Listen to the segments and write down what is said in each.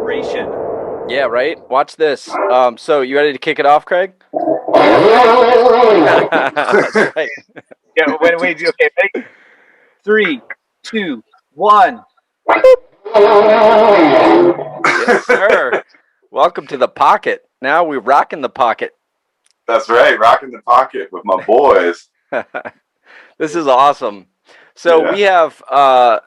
celebration. Yeah, right? Watch this. So you ready to kick it off, Craig? That's right. Yeah, when we do, okay, ready? 3, 2, 1. Yes, sir. Welcome to the pocket. Now we're rocking the pocket. That's right, rocking the pocket with my boys. This is awesome. So we have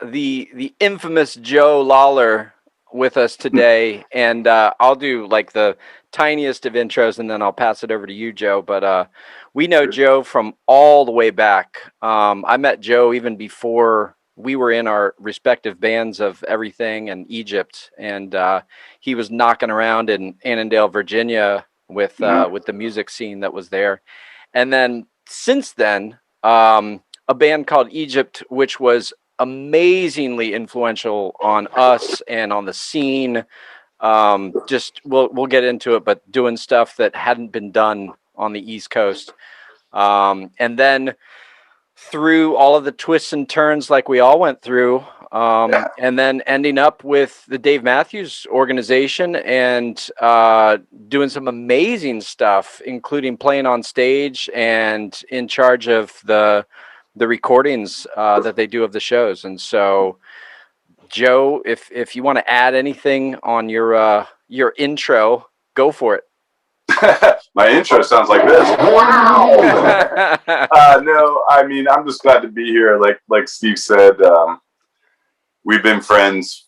the infamous Joe Lawlor with us today, and I'll do like the tiniest of intros, and then I'll pass it over to you, Joe. But we know Joe from all the way back. I met Joe even before we were in our respective bands of Everything and Egypt, and he was knocking around in Annandale, Virginia, with the music scene that was there. And then since then, a band called Egypt, which was amazingly influential on us and on the scene. Just we'll get into it, but doing stuff that hadn't been done on the East Coast. And then through all of the twists and turns like we all went through, and then ending up with the Dave Matthews organization and doing some amazing stuff, including playing on stage and in charge of the recordings that they do of the shows. And so, Joe, if you want to add anything on your intro, go for it. My intro sounds like this. No, I mean, I'm just glad to be here. Like Steve said, we've been friends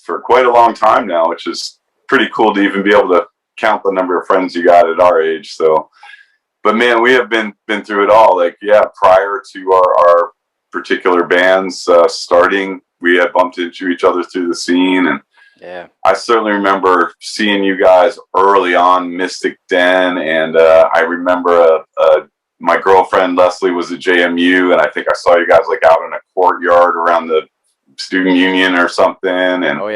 for quite a long time now, which is pretty cool to even be able to count the number of friends you got at our age. So, but man, we have been through it all. Like, yeah, prior to our particular bands starting, we had bumped into each other through the scene, and yeah, I certainly remember seeing you guys early on Mystic Den, and I remember my girlfriend Leslie was at JMU, and I think I saw you guys like out in a courtyard around the student union or something. And oh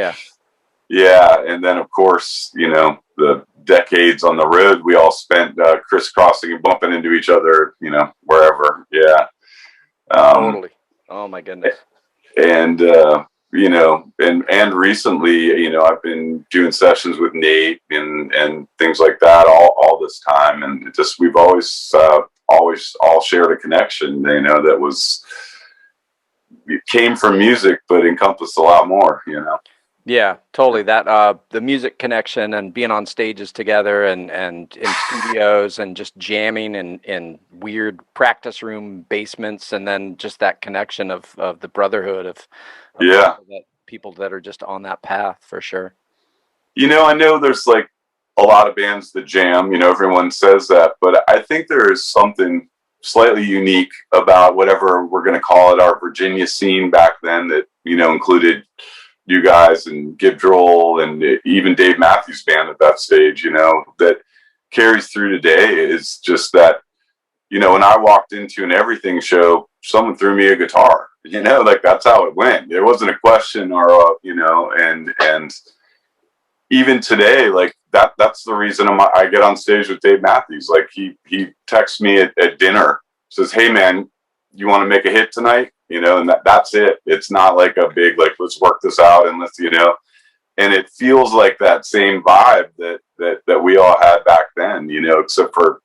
yeah, and then of course, you know, the decades on the road we all spent crisscrossing and bumping into each other, you know, wherever. Totally. Oh my goodness. And you know, and recently, you know, I've been doing sessions with Nate and things like that all this time, and it just we've always all shared a connection, you know, that was it came from music, but encompassed a lot more, you know. Yeah, totally. That the music connection and being on stages together and in studios and just jamming in weird practice room basements, and then just that connection of the brotherhood of people that are just on that path for sure. You know, I know there's like a lot of bands that jam, you know, everyone says that, but I think there is something slightly unique about whatever we're going to call it, our Virginia scene back then, that, you know, included you guys and Gib Droll and even Dave Matthews Band at that stage, you know, that carries through today. Is just that, you know, when I walked into an Everything show, someone threw me a guitar, you know, like that's how it went. There wasn't a question or, you know, and even today, like that's the reason I get on stage with Dave Matthews. Like he texts me at dinner, says, "Hey man, you want to make a hit tonight?" You know, and that's it. It's not like a big, like, let's work this out and let's, you know, and it feels like that same vibe that we all had back then, you know, except for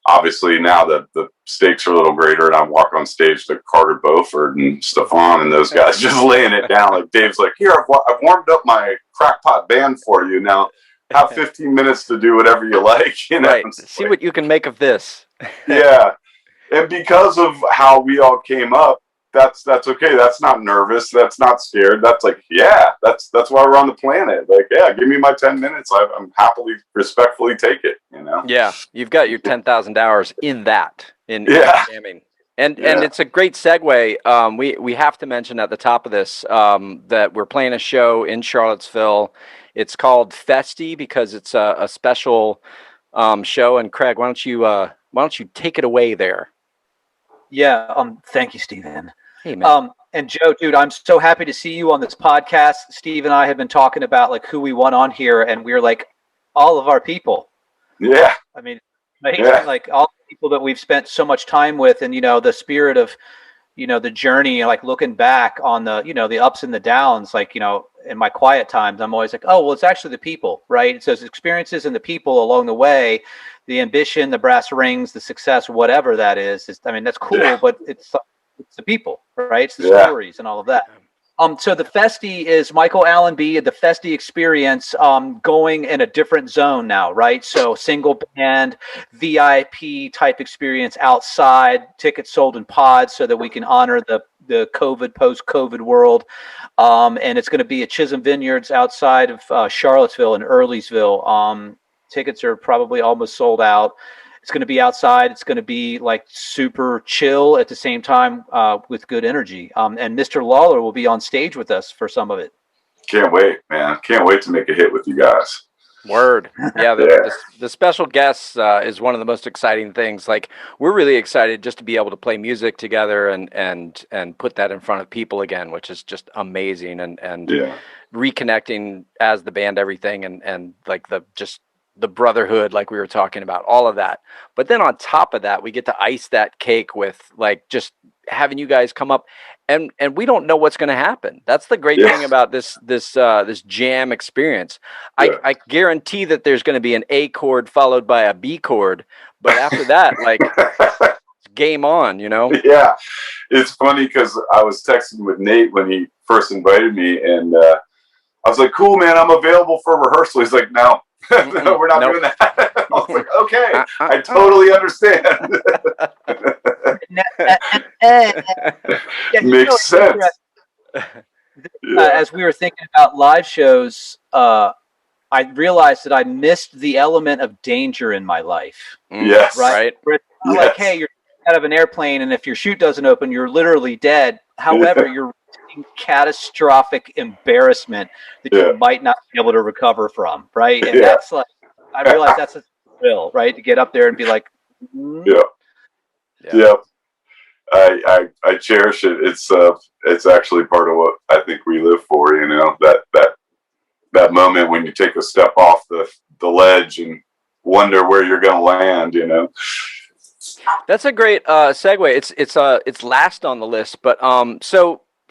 obviously now the stakes are a little greater, and I walk on stage to Carter Beauford and Stefan and those guys just laying it down. Like Dave's like, "Here, I've warmed up my crackpot band for you. Now have 15 minutes to do whatever you like." You know, right. See what you can make of this. Yeah. And because of how we all came up, that's okay. That's not nervous. That's not scared. That's like, yeah, that's why we're on the planet. Like, yeah, give me my 10 minutes. I'm happily, respectfully take it, you know? Yeah. You've got your 10,000 hours in that, in jamming. And it's a great segue. We have to mention at the top of this that we're playing a show in Charlottesville. It's called Festy because it's a special show. And Craig, why don't you take it away there? Yeah. Thank you, Stephen. Hey, man. And Joe, dude, I'm so happy to see you on this podcast. Steve and I have been talking about like who we want on here, and we're like all of our people. Yeah. I mean, like all the people that we've spent so much time with, and you know, the spirit of the journey, like looking back on the, the ups and the downs, like, in my quiet times, I'm always like, oh, well, it's actually the people, right? It's those experiences and the people along the way, the ambition, the brass rings, the success, whatever that is. I mean, that's cool, but it's the people, right? It's the stories and all of that. So the Festi is Michael Allenby, the Festi experience, going in a different zone now, right? So single band, VIP type experience outside, tickets sold in pods so that we can honor the COVID, post-COVID world. And it's going to be at Chisholm Vineyards outside of Charlottesville and Earlysville. Tickets are probably almost sold out. It's going to be outside. It's going to be like super chill at the same time, with good energy. And Mr. Lawlor will be on stage with us for some of it. Can't wait, man. Can't wait to make a hit with you guys. Word. Yeah. The special guests is one of the most exciting things. Like, we're really excited just to be able to play music together and put that in front of people again, which is just amazing. And reconnecting as the band, everything. And like the brotherhood, like we were talking about, all of that. But then on top of that, we get to ice that cake with like just having you guys come up, and we don't know what's going to happen. That's the great thing about this jam experience. I guarantee that there's going to be an A chord followed by a B chord, but after that, like, game on, Yeah, it's funny because I was texting with Nate when he first invited me, and I was like, "Cool, man, I'm available for rehearsal." He's like, "No." No, we're not doing that. I was like, okay, I totally understand. Makes sense. As we were thinking about live shows, I realized that I missed the element of danger in my life. Yes. Right? Where it's not like, hey, you're out of an airplane, and if your chute doesn't open, you're literally dead. However, you're catastrophic embarrassment that you might not be able to recover from, right? And that's like, I realize that's a thrill, right? To get up there and be like, I cherish it. It's actually part of what I think we live for, that moment when you take a step off the ledge and wonder where you're going to land, That's a great segue. It's last on the list, but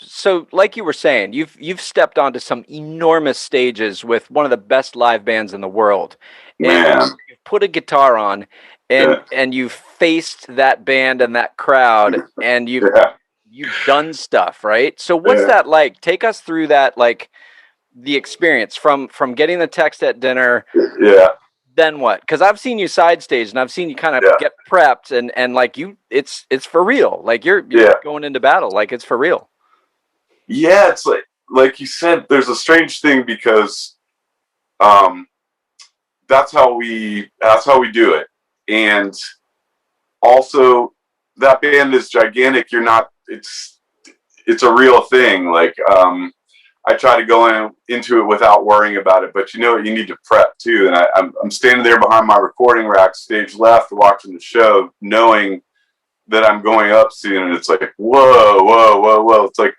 so like you were saying, you've stepped onto some enormous stages with one of the best live bands in the world. Man. And you've put a guitar on, and you've faced that band and that crowd, and you've done stuff, right? So what's that like? Take us through that, like the experience from getting the text at dinner. Then what? Because I've seen you side stage, and I've seen you kind of get prepped, and like it's for real. Like you're going into battle, like it's for real. Yeah, it's like you said, there's a strange thing because that's how we do it. And also that band is gigantic. It's a real thing. Like I try to go into it without worrying about it, but you need to prep too. And I'm standing there behind my recording rack, stage left, watching the show, knowing that I'm going up soon, and it's like, whoa. It's like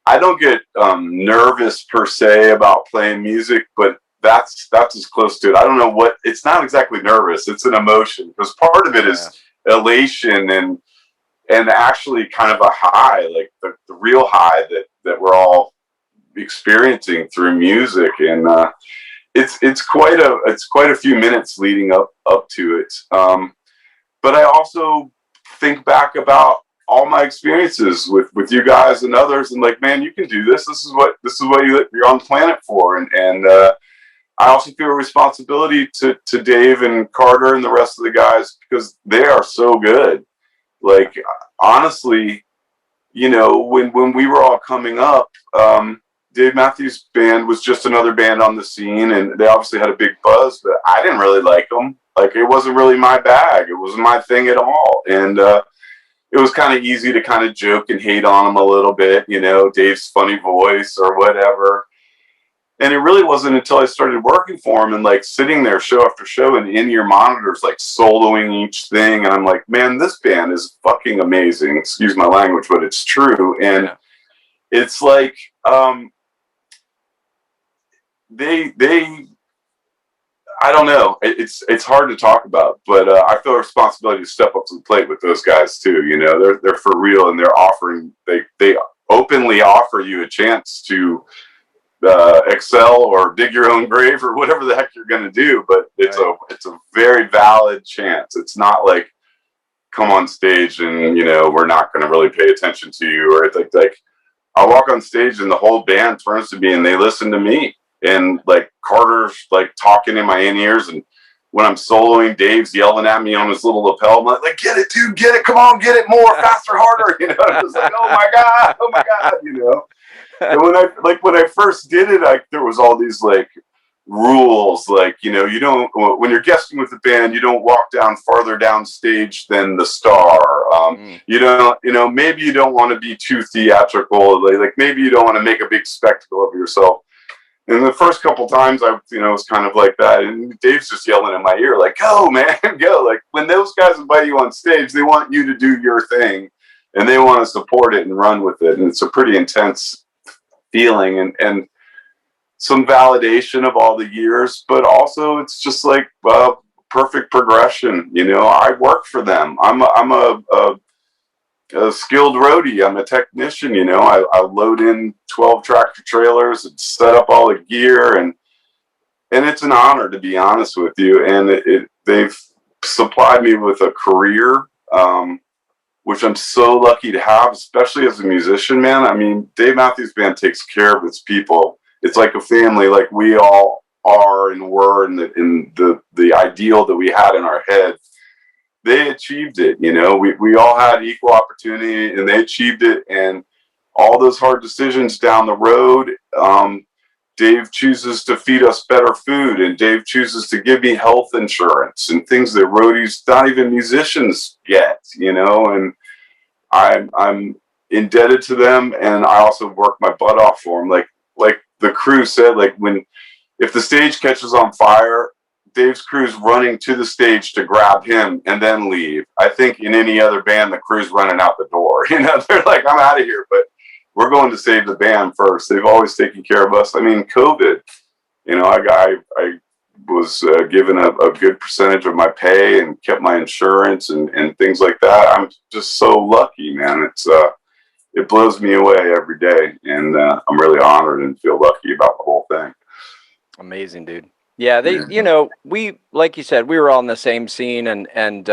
I don't get nervous per se about playing music, but that's as close to it. I don't know what, it's not exactly nervous. It's an emotion, because part of it is elation and actually kind of a high, like the real high that we're all experiencing through music. And it's quite a few minutes leading up to it. But I also think back about all my experiences with you guys and others, and like, man, you can do this. This is what you're on the planet for. And I also feel a responsibility to Dave and Carter and the rest of the guys, because they are so good. Like, honestly, when we were all coming up, Dave Matthews Band was just another band on the scene, and they obviously had a big buzz, but I didn't really like them. Like, it wasn't really my bag. It wasn't my thing at all. And it was kind of easy to kind of joke and hate on them a little bit, Dave's funny voice or whatever. And it really wasn't until I started working for him and like sitting there show after show and in your monitors, like soloing each thing. And I'm like, man, this band is fucking amazing. Excuse my language, but it's true. And it's like, I don't know. It's hard to talk about, but I feel a responsibility to step up to the plate with those guys too. You know, they're for real, and they're offering. They openly offer you a chance to excel or dig your own grave or whatever the heck you're going to do. But it's a very valid chance. It's not like come on stage and we're not going to really pay attention to you, or it's like I walk on stage and the whole band turns to me and they listen to me. And like Carter's like talking in my in-ears, and when I'm soloing, Dave's yelling at me on his little lapel. I'm like, get it, dude, get it, come on, get it more, faster, harder. I'm just like, oh my god. And when I first did it, there was all these like rules, like you don't, when you're guesting with the band, you don't walk down farther down stage than the star. You don't, maybe you don't want to be too theatrical, like maybe you don't want to make a big spectacle of yourself. And the first couple times I was kind of like that, and Dave's just yelling in my ear like, go man, go. Like when those guys invite you on stage, they want you to do your thing and they want to support it and run with it. And it's a pretty intense feeling and some validation of all the years, but also it's just like perfect progression. I work for them. I'm a skilled roadie. I'm a technician. I load in 12 tractor trailers and set up all the gear, and it's an honor, to be honest with you. And they've supplied me with a career, which I'm so lucky to have, especially as a musician, man. I mean, Dave Matthews Band takes care of its people. It's like a family, like we all are and were in the ideal that we had in our head. They achieved it. We all had equal opportunity, and they achieved it. And all those hard decisions down the road, Dave chooses to feed us better food, and Dave chooses to give me health insurance and things that roadies, not even musicians, get. And I'm indebted to them, and I also work my butt off for them. Like the crew said, like if the stage catches on fire, Dave's crew's running to the stage to grab him and then leave. I think in any other band, the crew's running out the door. They're like, I'm out of here, but we're going to save the band first. They've always taken care of us. I mean, COVID, I was given a good percentage of my pay and kept my insurance and things like that. I'm just so lucky, man. It blows me away every day. And I'm really honored and feel lucky about the whole thing. Amazing, dude. Yeah, we, like you said, we were all in the same scene, and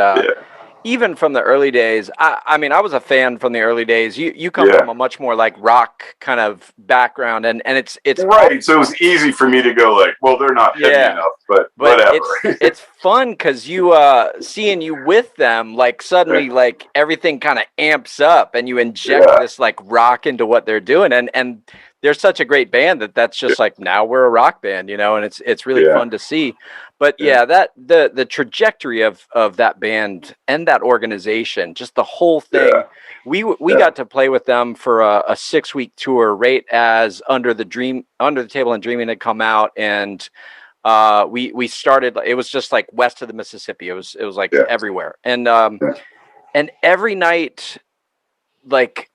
even from the early days, I mean, I was a fan from the early days. You come from a much more like rock kind of background, and it's right. So it was easy for me to go like, well, they're not heavy enough, but whatever. It's fun because you seeing you with them, like suddenly like everything kind of amps up, and you inject this like rock into what they're doing, and they're such a great band that's just like, now we're a rock band, and it's really fun to see. But that the trajectory of that band and that organization, just the whole thing, we got to play with them for a 6-week tour right as Under the Table and Dreaming had come out, and we started. It was just like west of the Mississippi. It was like everywhere, and every night, like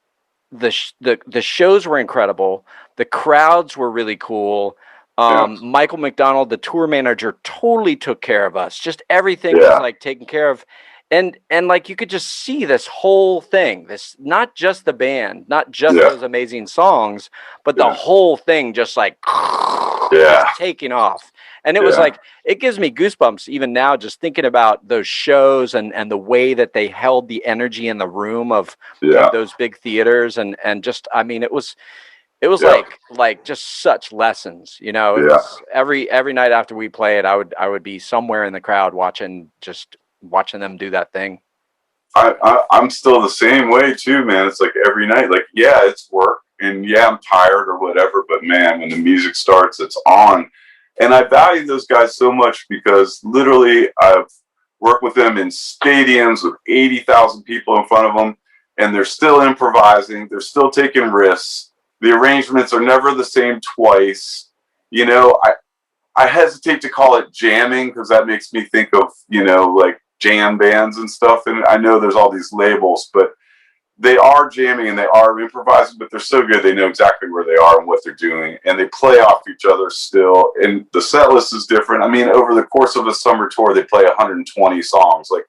the shows were incredible. The crowds were really cool. Michael McDonald, the tour manager, totally took care of us. Just everything was like taken care of. And like you could just see this whole thing, this, not just the band, not just those amazing songs, but the whole thing just like just taking off. And it was like, it gives me goosebumps even now, just thinking about those shows and the way that they held the energy in the room of those big theaters. And just, I mean, it was like just such lessons, It was every night after we played, I would be somewhere in the crowd watching them do that thing. I'm still the same way too, man. It's like every night, like, it's work and I'm tired or whatever, but man, when the music starts, it's on. And I value those guys so much because literally I've worked with them in stadiums with 80,000 people in front of them, and they're still improvising. They're still taking risks. The arrangements are never the same twice. I hesitate to call it jamming because that makes me think of, like jam bands and stuff. And I know there's all these labels, but they are jamming and they are improvising, but they're so good. They know exactly where they are and what they're doing, and they play off each other still. And the set list is different. I mean, over the course of a summer tour, they play 120 songs. Like,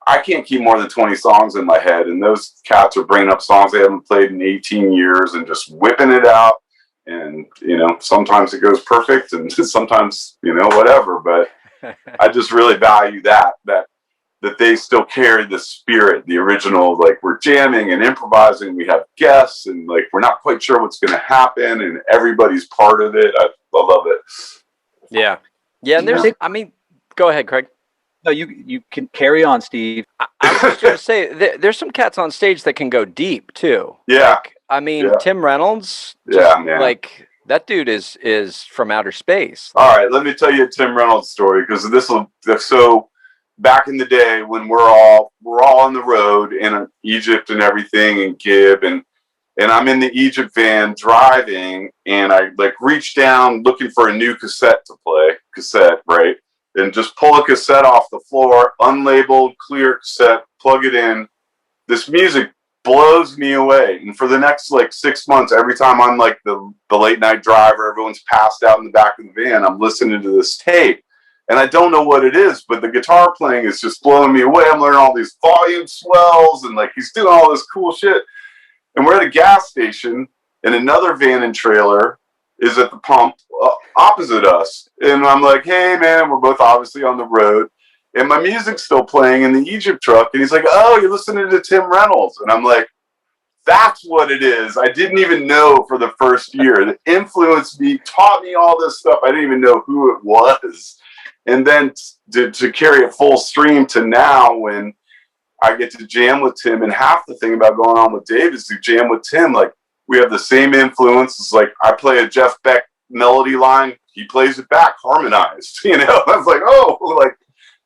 I can't keep more than 20 songs in my head, and those cats are bringing up songs they haven't played in 18 years and just whipping it out. And, you know, sometimes it goes perfect and sometimes, you know, whatever. But I just really value that they still carry the spirit, the original, like, we're jamming and improvising. We have guests and, like, we're not quite sure what's going to happen and everybody's part of it. I love it. Yeah. Yeah. And there's, I mean, go ahead, Craig. No, you can carry on, Steve. I was just going to say, there's some cats on stage that can go deep too. Yeah. Like, I mean, Tim Reynolds. Yeah, man. Like, that dude is from outer space. All right, let me tell you a Tim Reynolds story, because so back in the day when we're all on the road in Egypt and everything, and Gib, and I'm in the Egypt van driving, and I like reach down looking for a new cassette to play, right? And just pull a cassette off the floor, unlabeled, clear cassette, plug it in. This music blows me away. And for the next like 6 months, every time I'm like the late night driver, everyone's passed out in the back of the van, I'm listening to this tape. And I don't know what it is, but the guitar playing is just blowing me away. I'm learning all these volume swells, and like he's doing all this cool shit. And we're at a gas station, and another van and trailer is at the pump opposite us. And I'm like, hey, man, we're both obviously on the road. And my music's still playing in the Egypt truck. And he's like, oh, you're listening to Tim Reynolds. And I'm like, that's what it is. I didn't even know for the first year. It influenced me, taught me all this stuff. I didn't even know who it was. And then to carry it full stream to now, when I get to jam with Tim. And half the thing about going on with Dave is to jam with Tim. Like, we have the same influences. Like, I play a Jeff Beck melody line, he plays it back harmonized, you know. I was like, oh, like,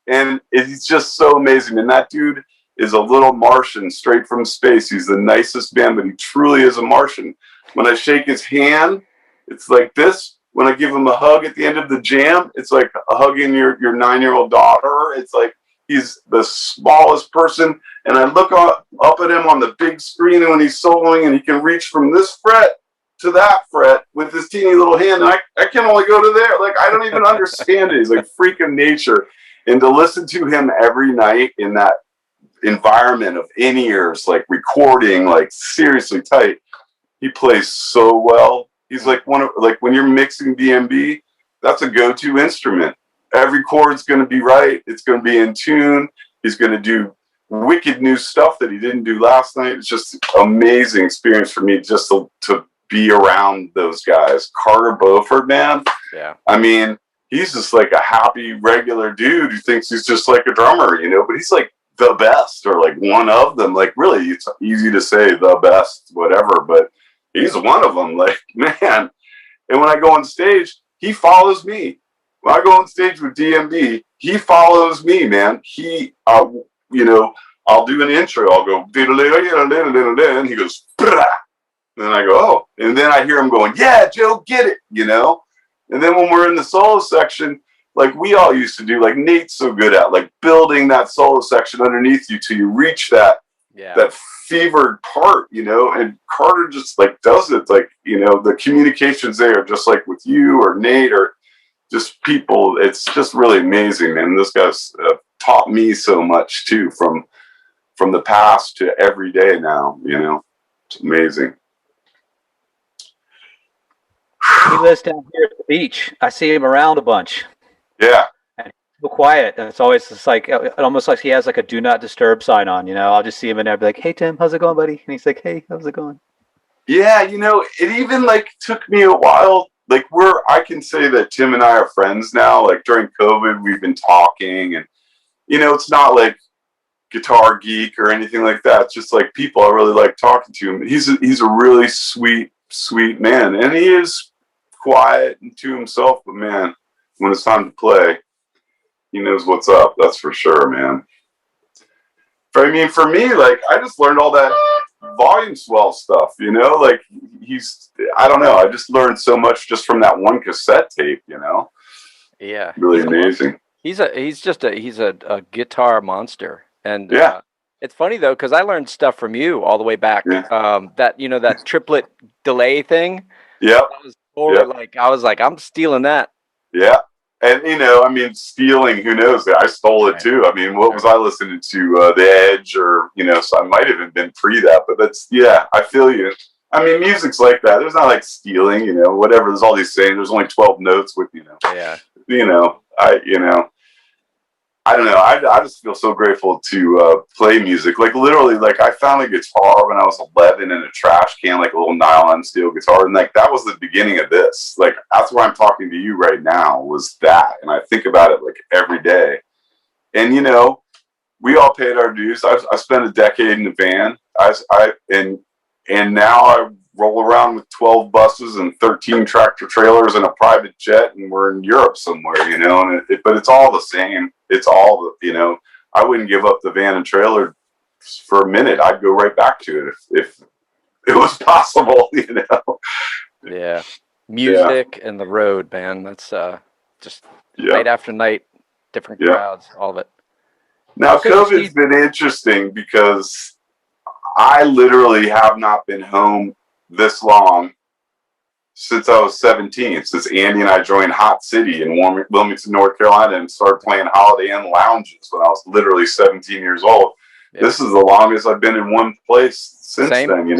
and it's just so amazing. And that dude is a little Martian straight from space. He's the nicest man, but he truly is a Martian. When I shake his hand, it's like this. When I give him a hug at the end of the jam, it's like hugging your 9-year-old daughter. It's like he's the smallest person. And I look up at him on the big screen, and when he's soloing, and he can reach from this fret to that fret with his teeny little hand, and I can only go to there. Like, I don't even understand it. He's like freak of nature. And to listen to him every night in that environment of in-ears, like recording, like seriously tight, he plays so well. He's like when you're mixing DMB, that's a go-to instrument. Every chord's going to be right. It's going to be in tune. He's going to do wicked new stuff that he didn't do last night. It's just an amazing experience for me just to be around those guys. Carter Beauford, man. Yeah. I mean, he's just like a happy, regular dude who thinks he's just like a drummer, you know, but he's like the best, or like one of them. Like, really, it's easy to say the best, whatever, but he's one of them. Like, man. And when I go on stage, he follows me. When I go on stage with DMB, he follows me, man. He, you know, I'll do an intro. I'll go, and he goes, Brah. And then I go, oh. And then I hear him going, yeah, Joe, get it, you know? And then when we're in the solo section, like we all used to do, like Nate's so good at, like building that solo section underneath you till you reach that fevered part, you know? And Carter just like does it. Like, you know, the communications there, just like with you or Nate or just people. It's just really amazing, man. This guy's taught me so much too, from the past to every day now, you know? It's amazing. He lives down here at the beach. I see him around a bunch. Yeah. And he's so quiet. And it's always just like, it almost like he has like a do not disturb sign on, you know. I'll just see him in there and be like, hey, Tim, how's it going, buddy? And he's like, hey, how's it going? Yeah, you know, it even like took me a while. Like I can say that Tim and I are friends now. Like during COVID, we've been talking, and, you know, it's not like Guitar Geek or anything like that. It's just like people I really like talking to him. He's a really sweet man. And he is quiet and to himself, but man, when it's time to play, he knows what's up. That's for sure, man. I mean, for me, like, I just learned all that volume swell stuff, you know, like I don't know. I just learned so much just from that one cassette tape, you know? Yeah. Really amazing. He's a guitar monster. And yeah. It's funny though, because I learned stuff from you all the way back. Yeah. That triplet delay thing. Yep. That was totally I was like, I'm stealing that. Yeah. And, I mean, stealing, who knows? I stole it too. I mean, what was I listening to? The Edge or, so I might have even been pre that, but I feel you. I mean, music's like that. There's not like stealing, whatever. There's all these sayings. There's only 12 notes with, Yeah. I don't know. I just feel so grateful to play music. Like literally, like I found a guitar when I was 11 in a trash can, like a little nylon steel guitar, and like that was the beginning of this. Like that's why I'm talking to you right now. Was that, and I think about it like every day. And we all paid our dues. I spent a decade in the van. And now I roll around with 12 buses and 13 tractor trailers and a private jet, and we're in Europe somewhere, but it's all the same. It's all, I wouldn't give up the van and trailer for a minute. I'd go right back to it if it was possible, Yeah. Music and the road, man. That's just night after night, different crowds, all of it. Now, COVID's been interesting because I literally have not been home this long since I was 17, since Andy and I joined Hot City in Wilmington, North Carolina, and started playing Holiday Inn lounges when I was literally 17 years old. Yeah. This is the longest I've been in one place since then,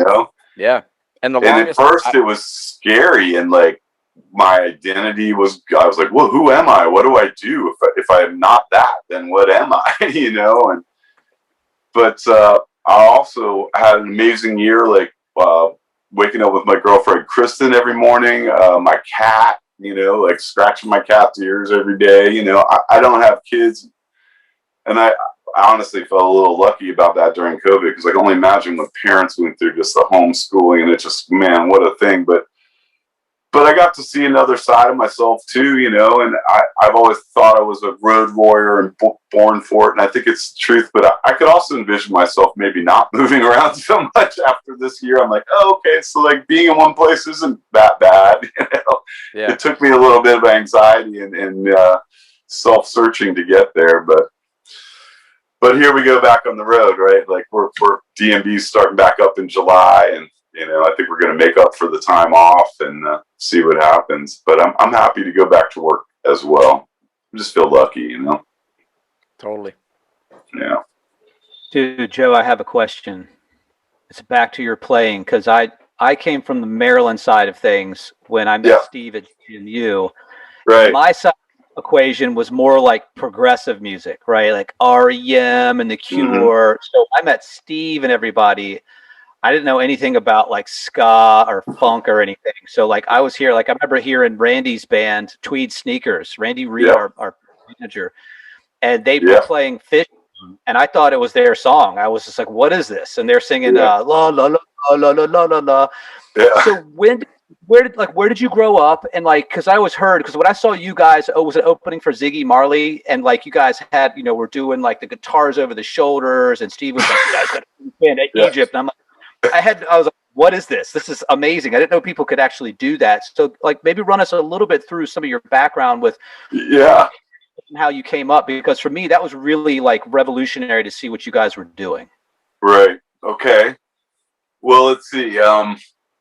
Yeah. And at first it was scary, and like my identity was, I was like, well, who am I? What do I do? If I am not that, then what am I? But I also had an amazing year, like waking up with my girlfriend Kristen every morning, my cat, like scratching my cat's ears every day. I don't have kids, and I honestly felt a little lucky about that during COVID, because I can only imagine what parents went through, just the homeschooling, and it just, man, what a thing. But I got to see another side of myself too, and I've always thought I was a road warrior and born for it, and I think it's the truth. But I could also envision myself maybe not moving around so much after this year. I'm like, oh, okay, so like being in one place isn't that bad, Yeah. It took me a little bit of anxiety and self-searching to get there, but here we go back on the road, right? Like we're DMB's starting back up in July, and I think we're going to make up for the time off and see what happens. But I'm happy to go back to work as well. I just feel lucky, Totally. Yeah. Dude, Joe, I have a question. It's back to your playing, because I came from the Maryland side of things when I met Steve at GMU. Right. My side of the equation was more like progressive music, right? Like REM and The Cure. Mm-hmm. So I met Steve and everybody. I didn't know anything about like ska or funk or anything. So like I was here, like I remember hearing Randy's band, Tweed Sneakers, Randy Reed, our manager, and they were playing Fish, and I thought it was their song. I was just like, what is this? And they're singing la la la la la la la la. Yeah. So where did you grow up? And like, cause I always heard, cause when I saw you guys, was an opening for Ziggy Marley, and like you guys had, were doing like the guitars over the shoulders, and Steve was like, you guys got a band at Egypt. And I'm like, I was like, what is this? This is amazing. I didn't know people could actually do that. So like maybe run us a little bit through some of your background with how you came up, because for me that was really like revolutionary to see what you guys were doing. Right. Okay. Well, let's see.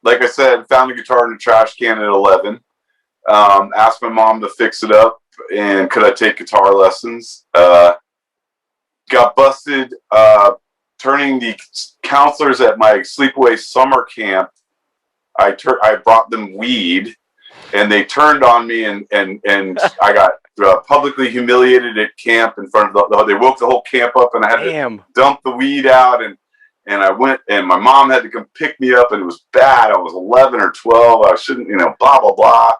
Like I said, found a guitar in a trash can at 11. Asked my mom to fix it up, and could I take guitar lessons? Got busted turning the counselors at my sleepaway summer camp. I brought them weed, and they turned on me, and I got publicly humiliated at camp in front of they woke the whole camp up, and I had to dump the weed out, and I went, and my mom had to come pick me up, and it was bad. I was 11 or 12. I shouldn't, blah, blah, blah.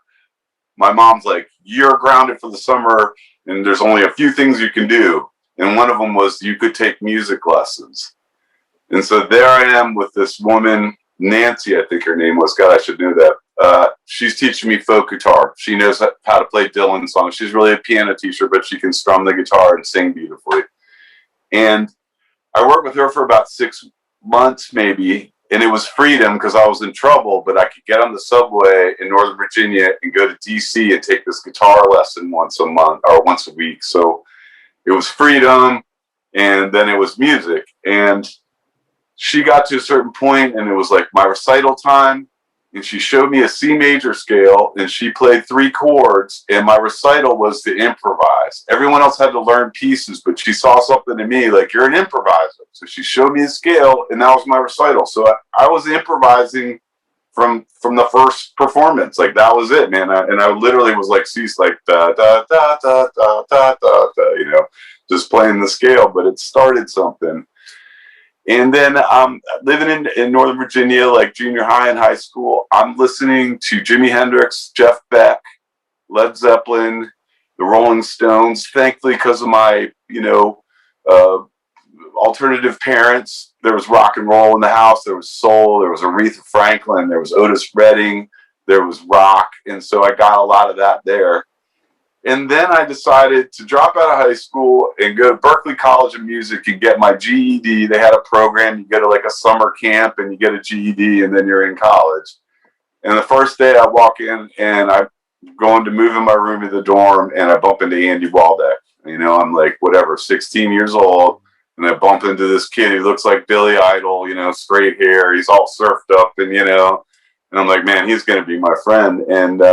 My mom's like, you're grounded for the summer, and there's only a few things you can do. And one of them was you could take music lessons. And so there I am with this woman, Nancy, I think her name was. God, I should know that. She's teaching me folk guitar. She knows how to play Dylan songs. She's really a piano teacher, but she can strum the guitar and sing beautifully. And I worked with her for about 6 months, maybe. And it was freedom because I was in trouble, but I could get on the subway in Northern Virginia and go to DC and take this guitar lesson once a month or once a week. So it was freedom. and then it was music. And she got to a certain point, and it was like my recital time, and she showed me a C major scale, and she played 3 chords, and my recital was to improvise. Everyone else had to learn pieces, but she saw something in me, like, you're an improviser. So she showed me a scale, and that was my recital. So I was improvising from the first performance. Like, that was it, man. And I literally was like, cease, like, da da da da da da da da, you know, just playing the scale, but it started something. And then living in Northern Virginia, like junior high and high school, I'm listening to Jimi Hendrix, Jeff Beck, Led Zeppelin, the Rolling Stones. Thankfully, because of my, you know, alternative parents, there was rock and roll in the house. There was soul. There was Aretha Franklin. There was Otis Redding. There was rock. And so I got a lot of that there. And then I decided to drop out of high school and go to Berklee College of Music and get my GED. They had a program. You go to like a summer camp and you get a GED, and then you're in college. And the first day I walk in and I'm going to move in my room in the dorm, and I bump into Andy Waldeck. You know, I'm like, whatever, 16 years old. And I bump into this kid who looks like Billy Idol, you know, straight hair. He's all surfed up, and, you know, and I'm like, man, he's going to be my friend. And,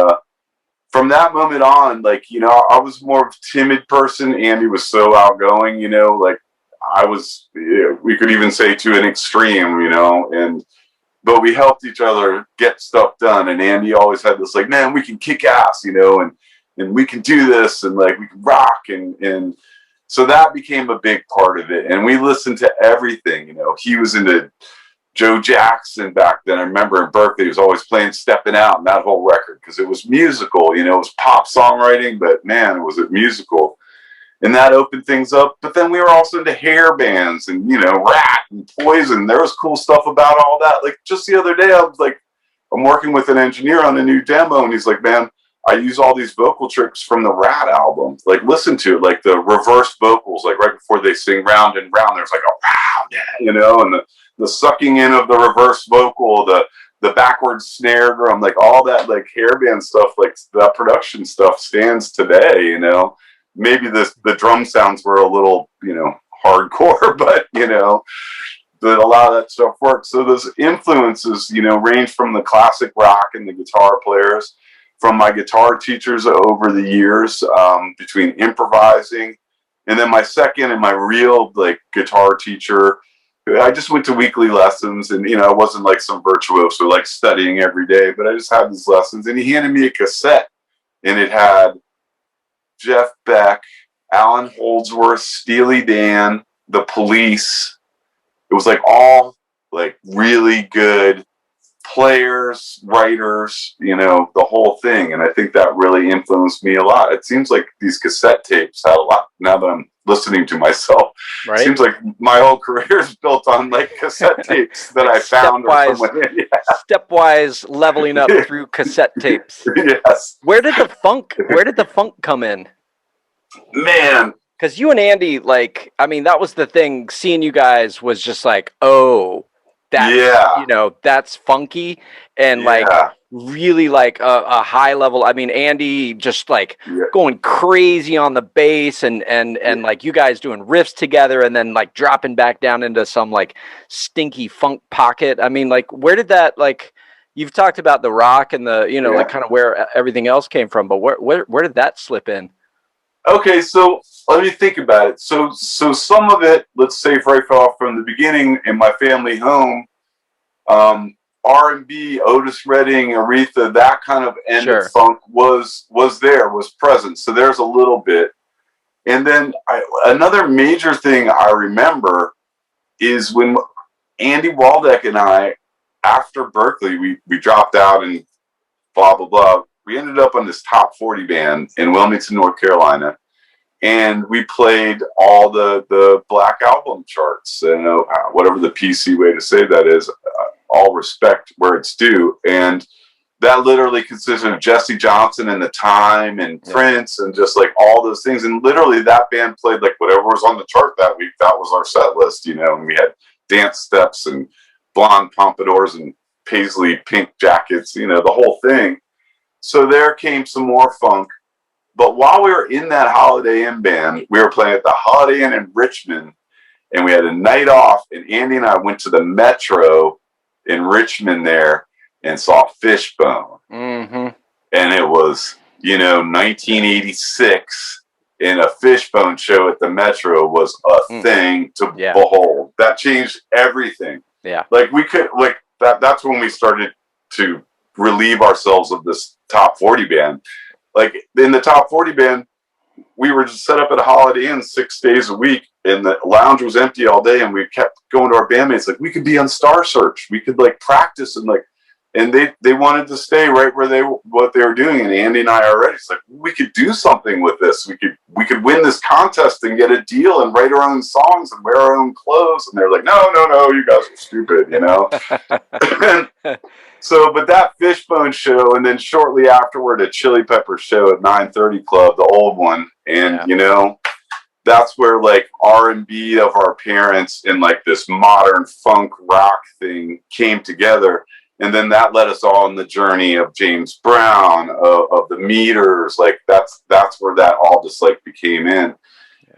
from that moment on, like, you know, I was more of a timid person. Andy was so outgoing, you know, like I was, we could even say to an extreme, you know, but we helped each other get stuff done. And Andy always had this like, man, we can kick ass, you know, and we can do this, and like we can rock. And so that became a big part of it. And we listened to everything, you know. He was into Joe Jackson back then. I remember in Berklee, he was always playing Steppin' Out and that whole record, because it was musical, you know, it was pop songwriting, but man, was it musical. And that opened things up. But then we were also into hair bands and, you know, Rat and Poison. There was cool stuff about all that. Like just the other day, I was like, I'm working with an engineer on a new demo, and he's like, man, I use all these vocal tricks from the Rat album. Like, listen to it, like the reverse vocals, like right before they sing Round and Round, there's like a wow, yeah, you know, and the sucking in of the reverse vocal, the backwards snare drum, like all that, like hairband stuff, like that production stuff stands today, you know. Maybe the drum sounds were a little, you know, hardcore, but, you know, that a lot of that stuff works. So those influences, you know, range from the classic rock and the guitar players, from my guitar teachers over the years, between improvising, and then my second and my real like guitar teacher. I just went to weekly lessons, and, you know, I wasn't like some virtuoso, like studying every day, but I just had these lessons, and he handed me a cassette, and it had Jeff Beck, Alan Holdsworth, Steely Dan, The Police. It was like all like really good players, writers, you know, the whole thing. And I think that really influenced me a lot. It seems like these cassette tapes had a lot, now that I'm listening to myself. Right. It seems like my whole career is built on like cassette tapes that I found. Stepwise leveling up through cassette tapes. Yes. Where did the funk come in? Man. Because you and Andy, like, I mean, that was the thing. Seeing you guys was just like, oh, that's, you know, that's funky, and like really like a high level. I mean, Andy just like going crazy on the bass, and like you guys doing riffs together, and then like dropping back down into some like stinky funk pocket. I mean, like, where did that, like, you've talked about the rock and the, you know, like kind of where everything else came from, but where did that slip in? Okay, so let me think about it. So some of it, let's say right off from the beginning in my family home, R&B, Otis Redding, Aretha, that kind of end of funk was present. So there's a little bit. And then another major thing I remember is when Andy Waldeck and I, after Berklee, we dropped out and blah, blah, blah. We ended up on this top 40 band in Wilmington, North Carolina. And we played all the Black Album charts, you know, whatever the PC way to say that is, all respect where it's due. And that literally consisted of Jesse Johnson and The Time and Prince and just like all those things. And literally that band played like whatever was on the chart that week. That was our set list, you know, and we had dance steps and blonde pompadours and paisley pink jackets, you know, the whole thing. So there came some more funk. But while we were in that Holiday Inn band, we were playing at the Holiday Inn in Richmond, and we had a night off, and Andy and I went to the Metro in Richmond there and saw Fishbone. Mm-hmm. And it was, 1986, and a Fishbone show at the Metro was a thing to behold. That changed everything. Yeah. Like we could, like that's when we started to relieve ourselves of this top 40 band. Like in the top 40 band, we were just set up at a Holiday Inn 6 days a week, and the lounge was empty all day, and we kept going to our bandmates, like, we could be on Star Search. We could like practice and they wanted to stay right where what they were doing. And Andy and I already, it's like, we could do something with this. We could win this contest and get a deal and write our own songs and wear our own clothes. And they're like, no, you guys are stupid, So, but that Fishbone show, and then shortly afterward, a Chili Pepper show at 930 Club, the old one. And, that's where like R&B of our parents and like this modern funk rock thing came together. And then that led us all on the journey of James Brown, of the Meters. Like that's where that all just like became in.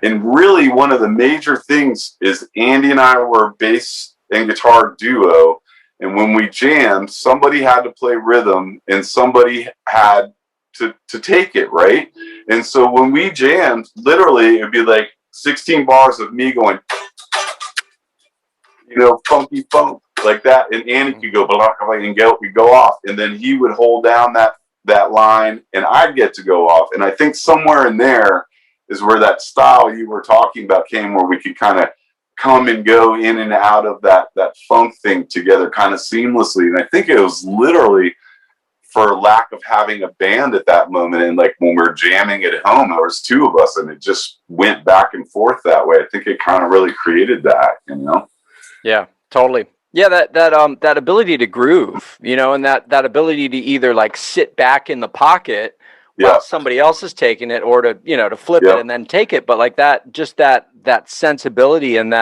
And really one of the major things is Andy and I were a bass and guitar duo. And when we jammed, somebody had to play rhythm and somebody had to take it, right? And so when we jammed, literally it'd be like 16 bars of me going, funky funk like that, and Andy could go and go off, and then he would hold down that line, and I'd get to go off. And I think somewhere in there is where that style you were talking about came, where we could kind of come and go in and out of that funk thing together kind of seamlessly. And I think it was literally for lack of having a band at that moment, and like when we're jamming at home, there was two of us, and it just went back and forth that way. I think it kind of really created that, Yeah, totally. Yeah, that ability to groove, and that ability to either like sit back in the pocket while somebody else is taking it, or to flip it and then take it. But like that sensibility and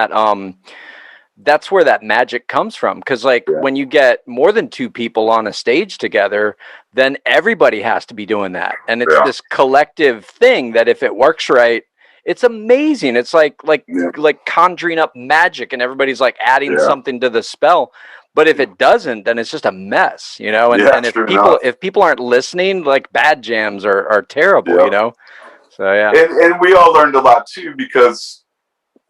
that's where that magic comes from. Because like when you get more than two people on a stage together, then everybody has to be doing that, and it's this collective thing that if it works right, it's amazing. It's like conjuring up magic, and everybody's like adding something to the spell. But if it doesn't, then it's just a mess, And if people aren't listening, like bad jams are terrible, So And we all learned a lot too, because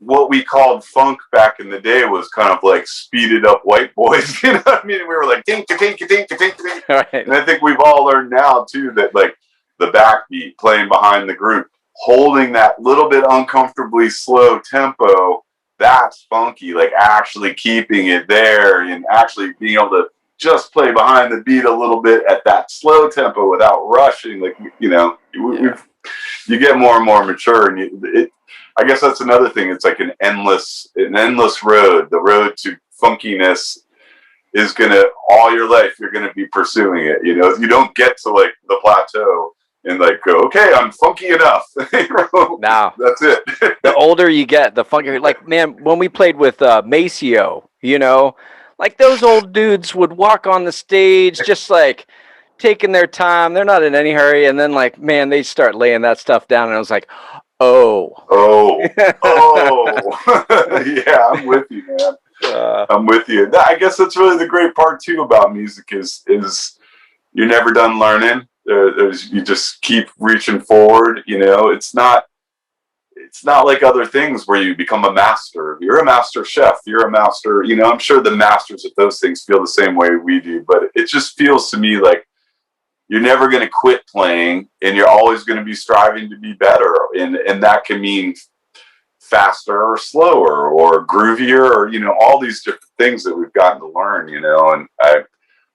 what we called funk back in the day was kind of like speeded up white boys. You know what I mean? We were like dink, dink, dink, dink, dink. Right. And I think we've all learned now too that like the backbeat playing behind the group, holding that little bit uncomfortably slow tempo, that's funky. Like actually keeping it there and actually being able to just play behind the beat a little bit at that slow tempo without rushing. Like, you get more and more mature, and I guess that's another thing. It's like an endless road. The road to funkiness is gonna, all your life you're gonna be pursuing it. You don't get to like the plateau and like go, okay, I'm funky enough. Now that's it. The older you get, the funkier. Like, man, when we played with Maceo, like those old dudes would walk on the stage just like taking their time. They're not in any hurry, and then like, man, they start laying that stuff down, and I was like, oh, yeah, I'm with you, man. I'm with you. I guess that's really the great part too about music is you're never done learning. You just keep reaching forward. It's not like other things where you become a master. You're a master chef. You're a master. I'm sure the masters of those things feel the same way we do, but it just feels to me like you're never going to quit playing, and you're always going to be striving to be better. And that can mean faster or slower or groovier, or, all these different things that we've gotten to learn, and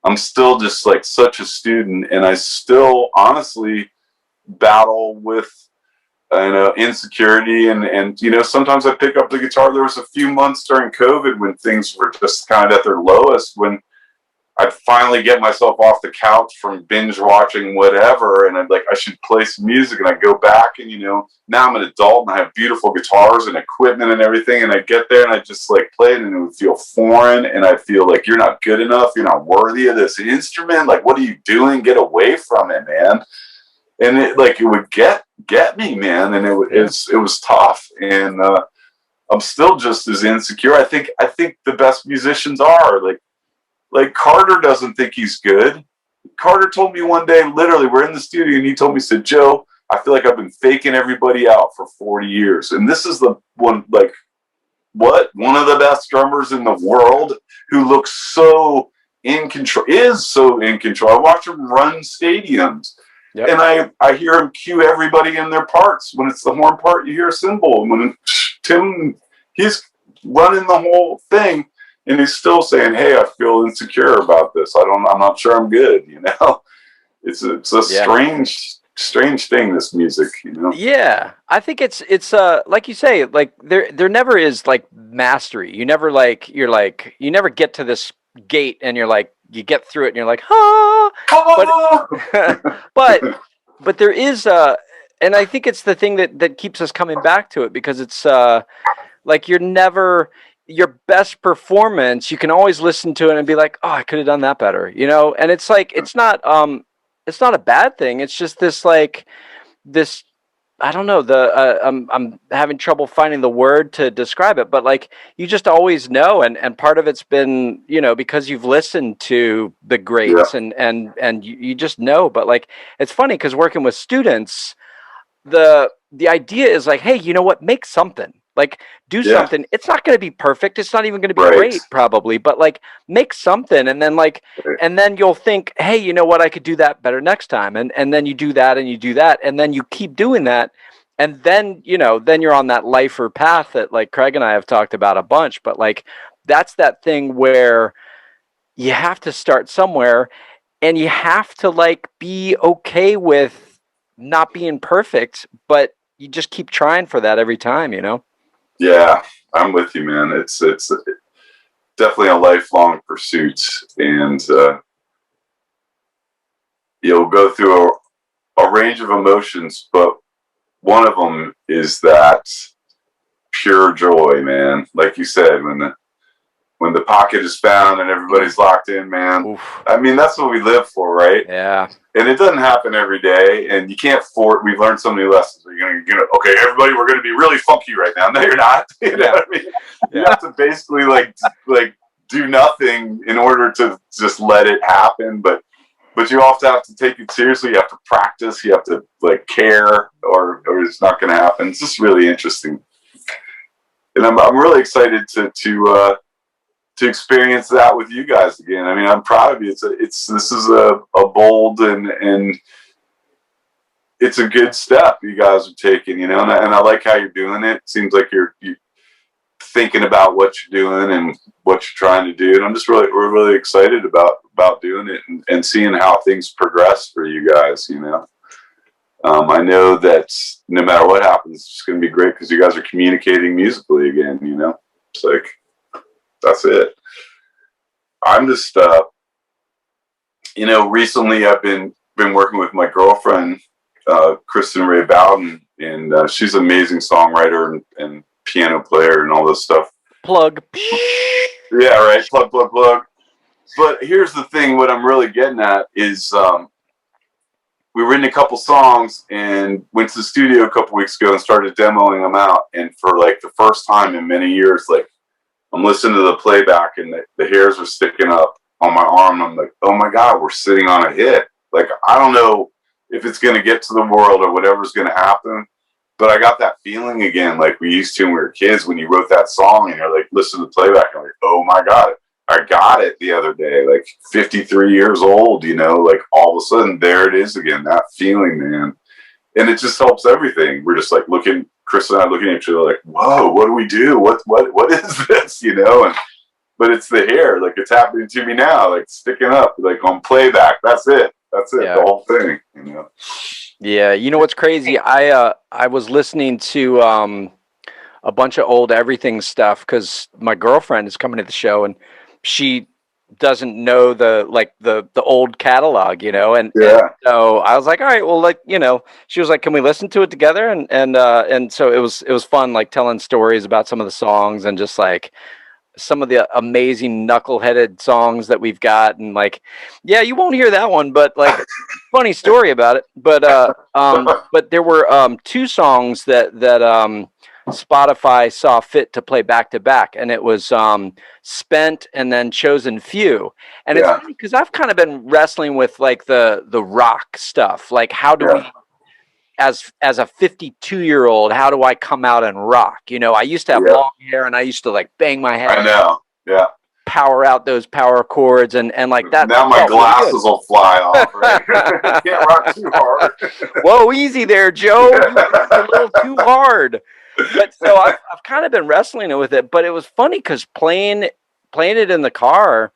I'm still just like such a student, and I still honestly battle with insecurity and sometimes I pick up the guitar. There was a few months during COVID when things were just kind of at their lowest, when I'd finally get myself off the couch from binge watching whatever, and I'd like, I should play some music, and I go back, and now I'm an adult and I have beautiful guitars and equipment and everything, and I get there and I just like play it, and it would feel foreign, and I feel like you're not good enough, you're not worthy of this instrument, like what are you doing? Get away from it, man. And it would get me, man, and it was tough, and I'm still just as insecure. I think the best musicians are like Carter doesn't think he's good. Carter told me one day, literally, we're in the studio, and he told me, he said, Joe, I feel like I've been faking everybody out for 40 years. And this is the one, like, what? One of the best drummers in the world who looks so in control, is so in control. I watch him run stadiums. Yep. And I hear him cue everybody in their parts. When it's the horn part, you hear a cymbal. When Tim, he's running the whole thing. And he's still saying, "Hey, I feel insecure about this. I'm not sure I'm good." You know, it's a strange thing. This music, you know. Yeah, I think it's like you say, like there never is like mastery. You never you never get to this gate and you're like you get through it and you're like but there is and I think it's the thing that keeps us coming back to it, because it's like you're never. Your best performance, you can always listen to it and be like, oh, I could have done that better, you know? And it's like, it's not a bad thing. It's just this, like this, I don't know, I'm having trouble finding the word to describe it, but like, you just always know. And part of it's been, you know, because you've listened to the greats and you just know, but like, it's funny because working with students, the idea is like, hey, you know what, make something. Like, do something. It's not going to be perfect. It's not even going to be great, probably. But like, make something, and then and then you'll think, hey, you know what? I could do that better next time. And then you do that, and you do that, and then you keep doing that, and then then you're on that lifer path that like Craig and I have talked about a bunch. But like, that's that thing where you have to start somewhere, and you have to like be okay with not being perfect, but you just keep trying for that every time, you know. Yeah, I'm with you, man. It's definitely a lifelong pursuit, and you'll go through a range of emotions, but one of them is that pure joy, man. Like you said, when the pocket is found and everybody's locked in, man. Oof. I mean, that's what we live for, right? Yeah. And it doesn't happen every day, and you can't we've learned so many lessons. You're gonna, okay, everybody, we're gonna be really funky right now. No, you're not. You know what I mean? You have to basically like do nothing in order to just let it happen. But you also have to take it seriously. You have to practice. You have to like care, or it's not gonna happen. It's just really interesting, and I'm really excited to experience that with you guys again. I mean, I'm proud of you. This is a bold and it's a good step you guys are taking, you know, and I like how you're doing it. It seems like you're thinking about what you're doing and what you're trying to do. And we're really excited about doing it and seeing how things progress for you guys, you know. I know that no matter what happens, it's going to be great because you guys are communicating musically again, you know. It's like, that's it. I'm just, recently I've been working with my girlfriend, Kristen Ray Bowden, and she's an amazing songwriter and piano player and all this stuff. Plug. Yeah, right. Plug. But here's the thing. What I'm really getting at is we written a couple songs and went to the studio a couple weeks ago and started demoing them out. And for like the first time in many years, like, I'm listening to the playback and the hairs are sticking up on my arm. I'm like, oh my God, we're sitting on a hit. Like, I don't know if it's going to get to the world or whatever's going to happen, but I got that feeling again, like we used to when we were kids, when you wrote that song and you're like, listen to the playback. I'm like, oh my God, I got it the other day, like 53 years old, you know, like all of a sudden there it is again, that feeling, man. And it just helps everything. We're just like Chris and I looking at each other like, whoa, what do we do? What is this? You know? But it's the hair, like it's happening to me now, like sticking up, like on playback. That's it. Yeah. The whole thing, you know? Yeah. You know what's crazy? I was listening to a bunch of old everything stuff because my girlfriend is coming to the show and she doesn't know the old catalog, you know, and so I was like, all right, well, like, you know, she was like, can we listen to it together? And so it was fun, like telling stories about some of the songs and just like some of the amazing knuckleheaded songs that we've got. And like, yeah, you won't hear that one, but like funny story about it. But there were two songs that Spotify saw fit to play back to back, and it was Spent and then Chosen Few. And it's funny because I've kind of been wrestling with like the rock stuff. Like, how do we, as a 52-year-old, how do I come out and rock? You know, I used to have long hair and I used to like bang my head. I know. Yeah. Power out those power chords and like that. Now my glasses will fly off, right? Can't rock too hard. Whoa, easy there, Joe. You worked a little too hard. But so I've kind of been wrestling with it, but it was funny because playing it in the car,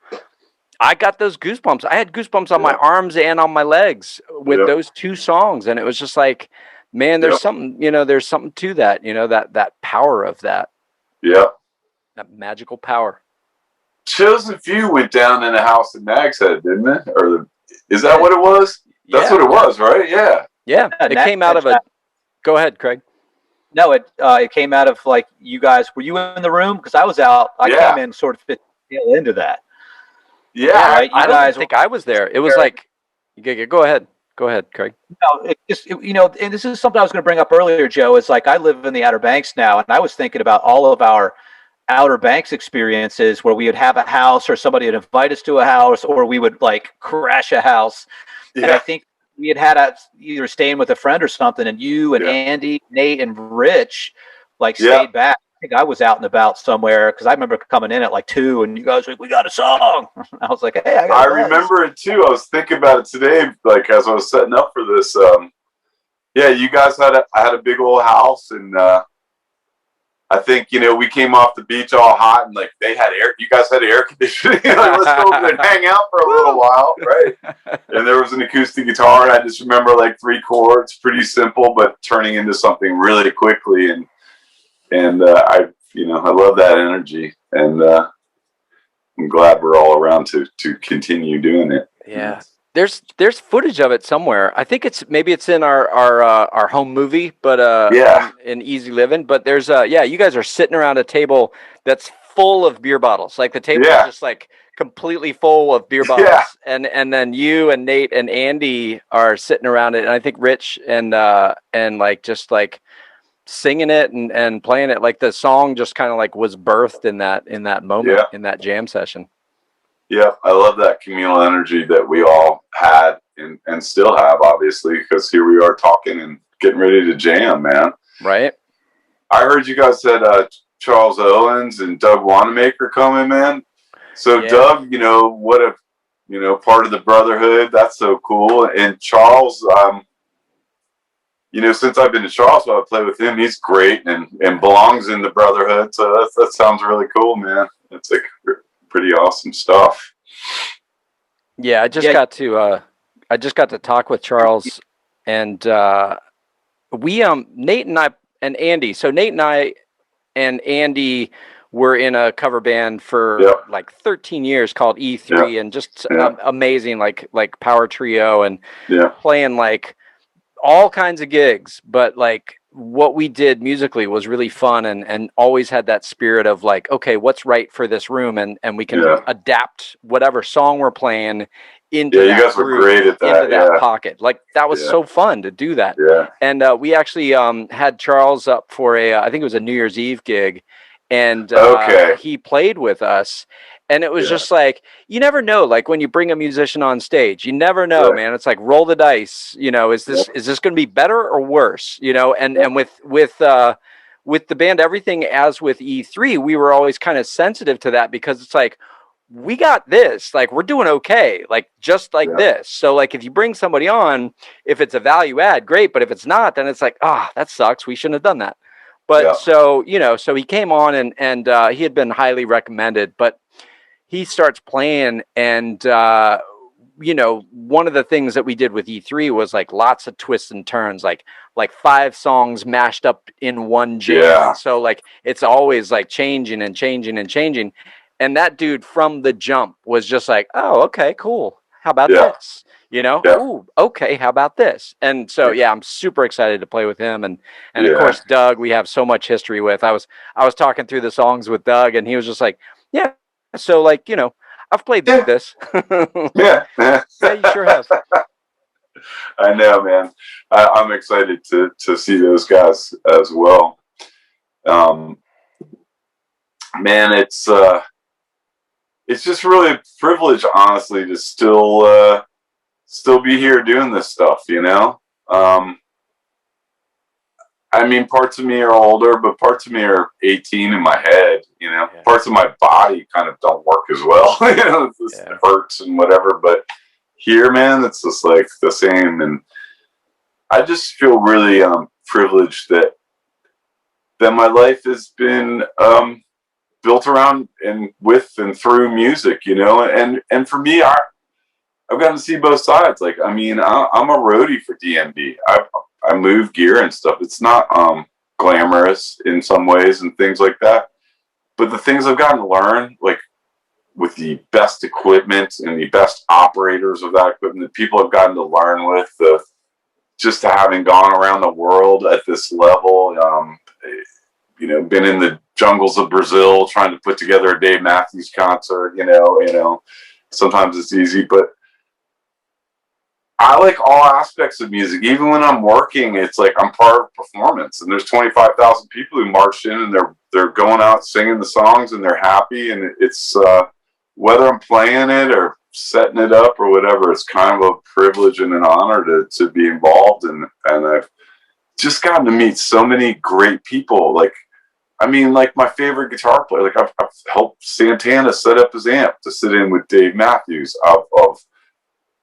I got those goosebumps. I had goosebumps on my arms and on my legs with those two songs. And it was just like, man, there's something, you know, there's something to that, you know, that power of that. Yeah. That magical power. Chosen Few went down in a house in Nag's Head, didn't it? Or is that what it was? That's what it was, right? Yeah. Yeah. It came out of a. Go ahead, Craig. No, it came out of like you guys. Were you in the room? Because I was out. I came in sort of fit into that. Yeah, right. I don't think I was there. It was like, go ahead, Craig. No, you know, and this is something I was going to bring up earlier, Joe. Is like I live in the Outer Banks now, and I was thinking about all of our Outer Banks experiences where we would have a house or somebody would invite us to a house or we would like crash a house. And I think we had either staying with a friend or something, and you and Andy, Nate, and Rich like stayed back. I think I was out and about somewhere because I remember coming in at like 2 and you guys were like, we got a song. I was like, hey, I remember it too. I was thinking about it today, like as I was setting up for this. You guys I had a big old house, and I think, you know, we came off the beach all hot, and like you guys had air conditioning. Like, let's go over and hang out for a little while, right? And there was an acoustic guitar, and I just remember like 3 chords, pretty simple, but turning into something really quickly. And I love that energy, and I'm glad we're all around to continue doing it. Yeah. There's footage of it somewhere. I think it's in our home movie, but in Easy Living. But there's you guys are sitting around a table that's full of beer bottles. Like the table is just like completely full of beer bottles. And then you and Nate and Andy are sitting around it, and I think Rich and like just like singing it and playing it. Like the song just kind of like was birthed in that moment in that jam session. Yeah, I love that communal energy that we all had and still have, obviously, because here we are talking and getting ready to jam, man. Right. I heard you guys said Charles Owens and Doug Wanamaker coming, man. So Doug, you know, what a, you know, part of the brotherhood. That's so cool. And Charles, you know, since I've been to Charlottesville, I play with him. He's great and belongs in the brotherhood. So that sounds really cool, man. It's like pretty awesome stuff. Yeah, I just got to talk with Charles, and we Nate and I and Andy. So Nate and I and Andy were in a cover band for like 13 years called E3, and just amazing, like power trio, and playing like all kinds of gigs. But like what we did musically was really fun, and always had that spirit of like, okay, what's right for this room, and we can adapt whatever song we're playing into that, you guys were great at that, into that pocket. Like that was so fun to do that. And we actually had Charles up for I think it was a New Year's Eve gig, and he played with us. And it was just like, you never know, like when you bring a musician on stage, you never know, man. It's like, roll the dice, you know, is this going to be better or worse, you know? And with the band, everything, as with E3, we were always kind of sensitive to that, because it's like, we got this, like, we're doing okay, like, just like this. So like, if you bring somebody on, if it's a value add, great. But if it's not, then it's like, that sucks. We shouldn't have done that. But so, you know, so he came on, and he had been highly recommended, but he starts playing, and you know, one of the things that we did with E3 was like lots of twists and turns, like 5 songs mashed up in one jam. So like it's always like changing and changing and changing. And that dude from the jump was just like, oh, okay, cool. How about this? You know, ooh, okay, how about this? And so I'm super excited to play with him, and of course Doug, we have so much history with. I was talking through the songs with Doug, and he was just like, yeah. So, like, you know, I've played this. Yeah, you sure have. I know, man. I'm excited to see those guys as well. Man, it's just really a privilege, honestly, to still be here doing this stuff, you know? I mean, parts of me are older, but parts of me are 18 in my head, you know? Yeah. Parts of my body kind of don't work as well. You know, it just hurts and whatever. But here, man, it's just like the same. And I just feel really privileged that my life has been built around and with and through music, you know? And for me, I've gotten to see both sides. Like, I mean, I'm a roadie for DMB. I move gear and stuff. It's not glamorous in some ways and things like that. But the things I've gotten to learn, like with the best equipment and the best operators of that equipment, the people I've gotten to learn with, just having gone around the world at this level, you know, been in the jungles of Brazil trying to put together a Dave Matthews concert, you know, sometimes it's easy, but I like all aspects of music. Even when I'm working, it's like I'm part of performance. And there's 25,000 people who marched in, and they're going out singing the songs, and they're happy. And it's whether I'm playing it or setting it up or whatever, it's kind of a privilege and an honor to be involved. And I've just gotten to meet so many great people. Like, I mean, like my favorite guitar player. Like I've helped Santana set up his amp to sit in with Dave Matthews. Of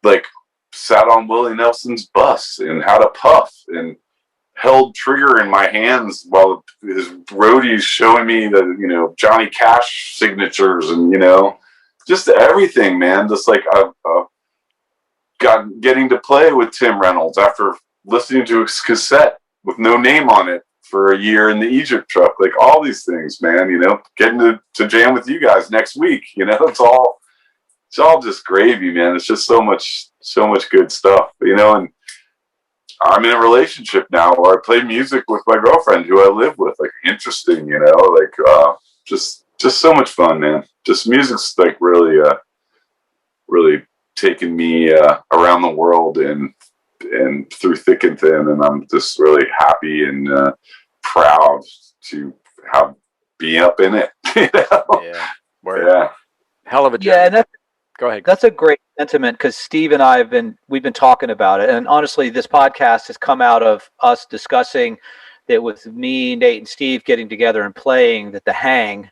like, sat on Willie Nelson's bus and had a puff and held trigger in my hands while his roadies showing me the, you know, Johnny Cash signatures and, you know, just everything, man. Just like I've getting to play with Tim Reynolds after listening to his cassette with no name on it for a year in the Egypt truck. Like all these things, man, you know, getting to jam with you guys next week, you know, it's all just gravy, man. It's just so much good stuff, you know. And I'm in a relationship now where I play music with my girlfriend who I live with. Like, interesting, you know, like just so much fun, man. Just music's like really taken me around the world and through thick and thin, and I'm just really happy and proud to be up in it. You know? Yeah. Yeah. Hell of a journey. Yeah, and Go ahead. that's a great sentiment, because Steve and I we've been talking about it, and honestly, this podcast has come out of us discussing that with me, Nate, and Steve getting together and playing, that the hang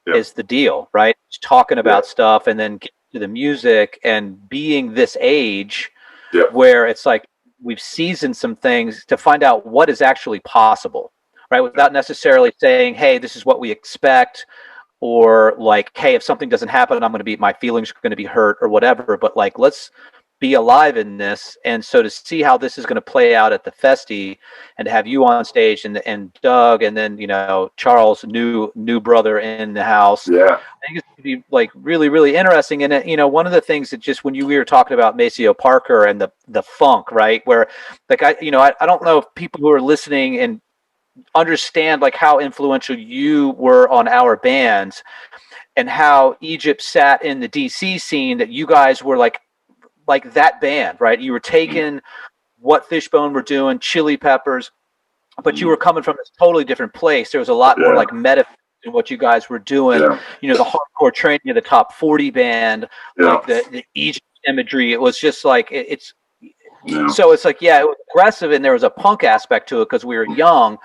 is the deal, right? Just talking about stuff and then getting to the music and being this age where it's like we've seasoned some things to find out what is actually possible, right? Without necessarily saying, hey, this is what we expect, or like, hey, if something doesn't happen, my feelings are going to be hurt or whatever. But like, let's be alive in this. And so to see how this is going to play out at the Festi, and to have you on stage and Doug, and then, you know, Charles, new brother in the house. Yeah. I think it's going to be like really, really interesting. And, you know, one of the things that just when we were talking about Maceo Parker and the funk, right, where like, I don't know if people who are listening and understand like how influential you were on our bands, and how Egypt sat in the DC scene, that you guys were like that band, right? You were taking what Fishbone were doing, Chili Peppers, but you were coming from this totally different place. There was a lot more like meta in what you guys were doing. You know, the hardcore training of the Top 40 band, like the Egypt imagery. It was just like it's so it's like, it was aggressive, and there was a punk aspect to it because we were young.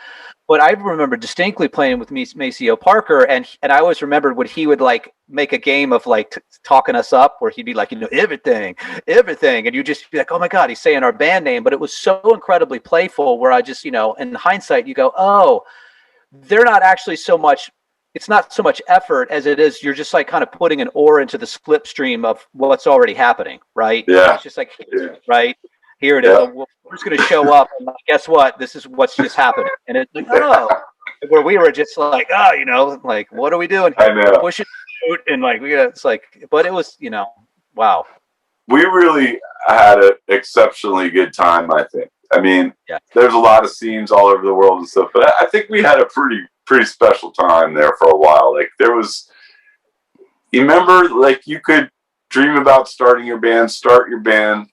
But I remember distinctly playing with Maceo Parker, and I always remembered when he would like make a game of like talking us up, where he'd be like, you know, everything, and you just be like, oh my God, he's saying our band name. But it was so incredibly playful, where I just, you know, in hindsight, you go, oh, they're not actually so much. It's not so much effort as it is, you're just like kind of putting an oar into the slipstream of what's already happening, right? Yeah. It's just like, right. Here it is. We're just going to show up, and guess what? This is what's just happening. And it's like, where we were just like, you know, like, what are we doing? I know. Push it, and like, it's like, but it was, you know, wow. We really had an exceptionally good time, I think. I mean, there's a lot of scenes all over the world and stuff, but I think we had a pretty special time there for a while. Like, you remember, like, you could dream about starting your band, start your band,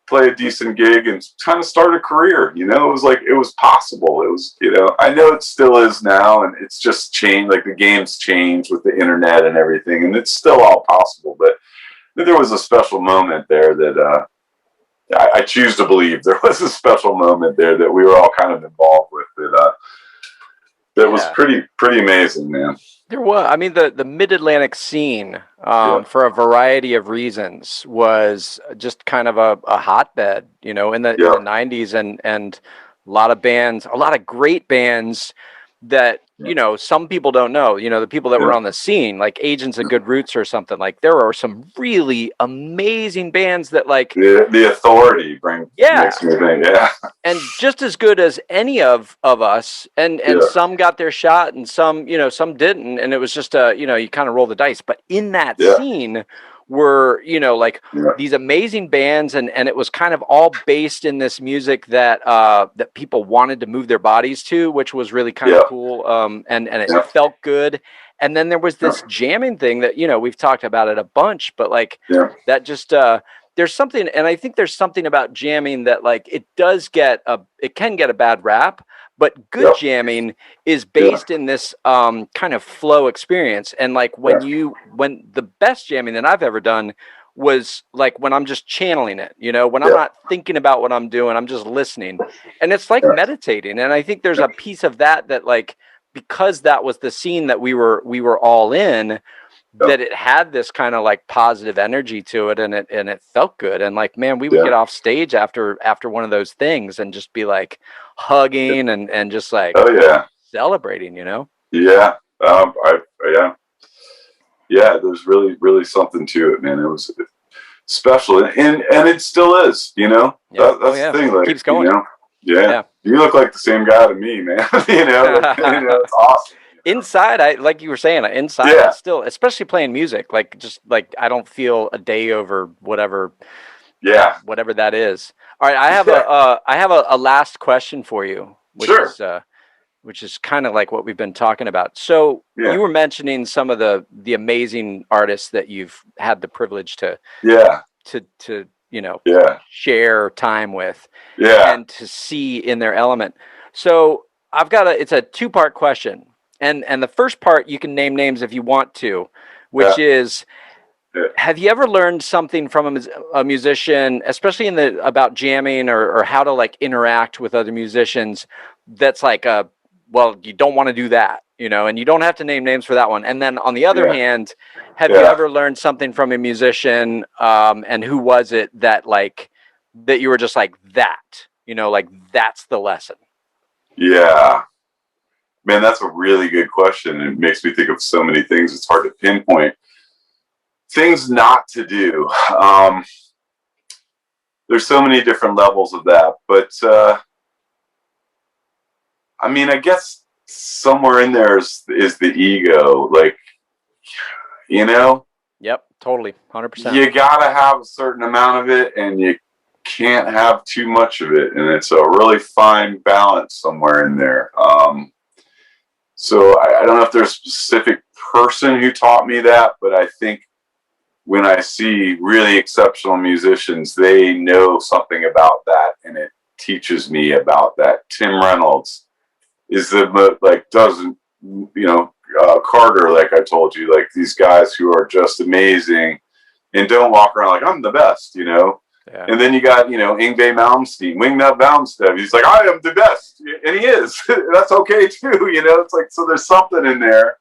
play a decent gig and kind of start a career. You know, it was like, it was possible. It was, you know, I know it still is now, and it's just changed. Like the game's changed with the internet and everything, and it's still all possible. But there was a special moment there that I choose to believe there was a special moment there that we were all kind of involved with that was pretty amazing, man. There was, I mean, the Mid-Atlantic scene, for a variety of reasons, was just kind of a hotbed, you know, in the 90s, and a lot of bands, a lot of great bands that, you know, some people don't know, you know, the people that were on the scene, like Agents of Good Roots or something. Like, there are some really amazing bands that, like, the Authority makes me think, and just as good as any of us, and some got their shot, and some, you know, some didn't, and it was just you know, you kind of roll the dice. But in that scene were, you know, like these amazing bands, and it was kind of all based in this music that that people wanted to move their bodies to, which was really kind of cool, and it felt good. And then there was this jamming thing that, you know, we've talked about it a bunch, but like that just there's something, and I think there's something about jamming that, like, it can get a bad rap, but good jamming is based in this kind of flow experience. And like when the best jamming that I've ever done was like when I'm just channeling it, you know, when I'm not thinking about what I'm doing, I'm just listening, and it's like meditating. And I think there's a piece of that like, because that was the scene that we were all in, that it had this kind of like positive energy to it, and it felt good. And like, man, we would get off stage after one of those things and just be like hugging and just like celebrating, you know? There's really something to it, man. It was special, and it still is, you know. That's the thing, like, keeps going, you know? You look like the same guy to me, man. You know, it's awesome. Inside, like you were saying, I still, especially playing music, like, just like, I don't feel a day over whatever that is. All right, I have a last question for you, which is kind of like what we've been talking about. So you were mentioning some of the amazing artists that you've had the privilege to you know, share time with, and to see in their element. So it's a 2-part question. And the first part, you can name names if you want to, which is, have you ever learned something from a musician, especially about jamming or how to like interact with other musicians, that's like, well, you don't want to do that, you know, and you don't have to name names for that one. And then on the other hand, have you ever learned something from a musician, and who was it that like, that you were just like, that, you know, like, that's the lesson? Yeah. Man, that's a really good question. It makes me think of so many things. It's hard to pinpoint things not to do. There's so many different levels of that, but I mean, I guess somewhere in there is the ego, like, you know. Yep, totally, 100%. You gotta have a certain amount of it, and you can't have too much of it, and it's a really fine balance somewhere in there. So I don't know if there's a specific person who taught me that, but I think when I see really exceptional musicians, they know something about that, and it teaches me about that. Tim Reynolds is doesn't, you know, Carter, like I told you, like these guys who are just amazing and don't walk around like, I'm the best, you know. And then you got, you know, Yngwie Malmsteen, Wingnut Malmsteen. He's like, I am the best, and he is. That's okay too, you know. It's like, so there's something in there.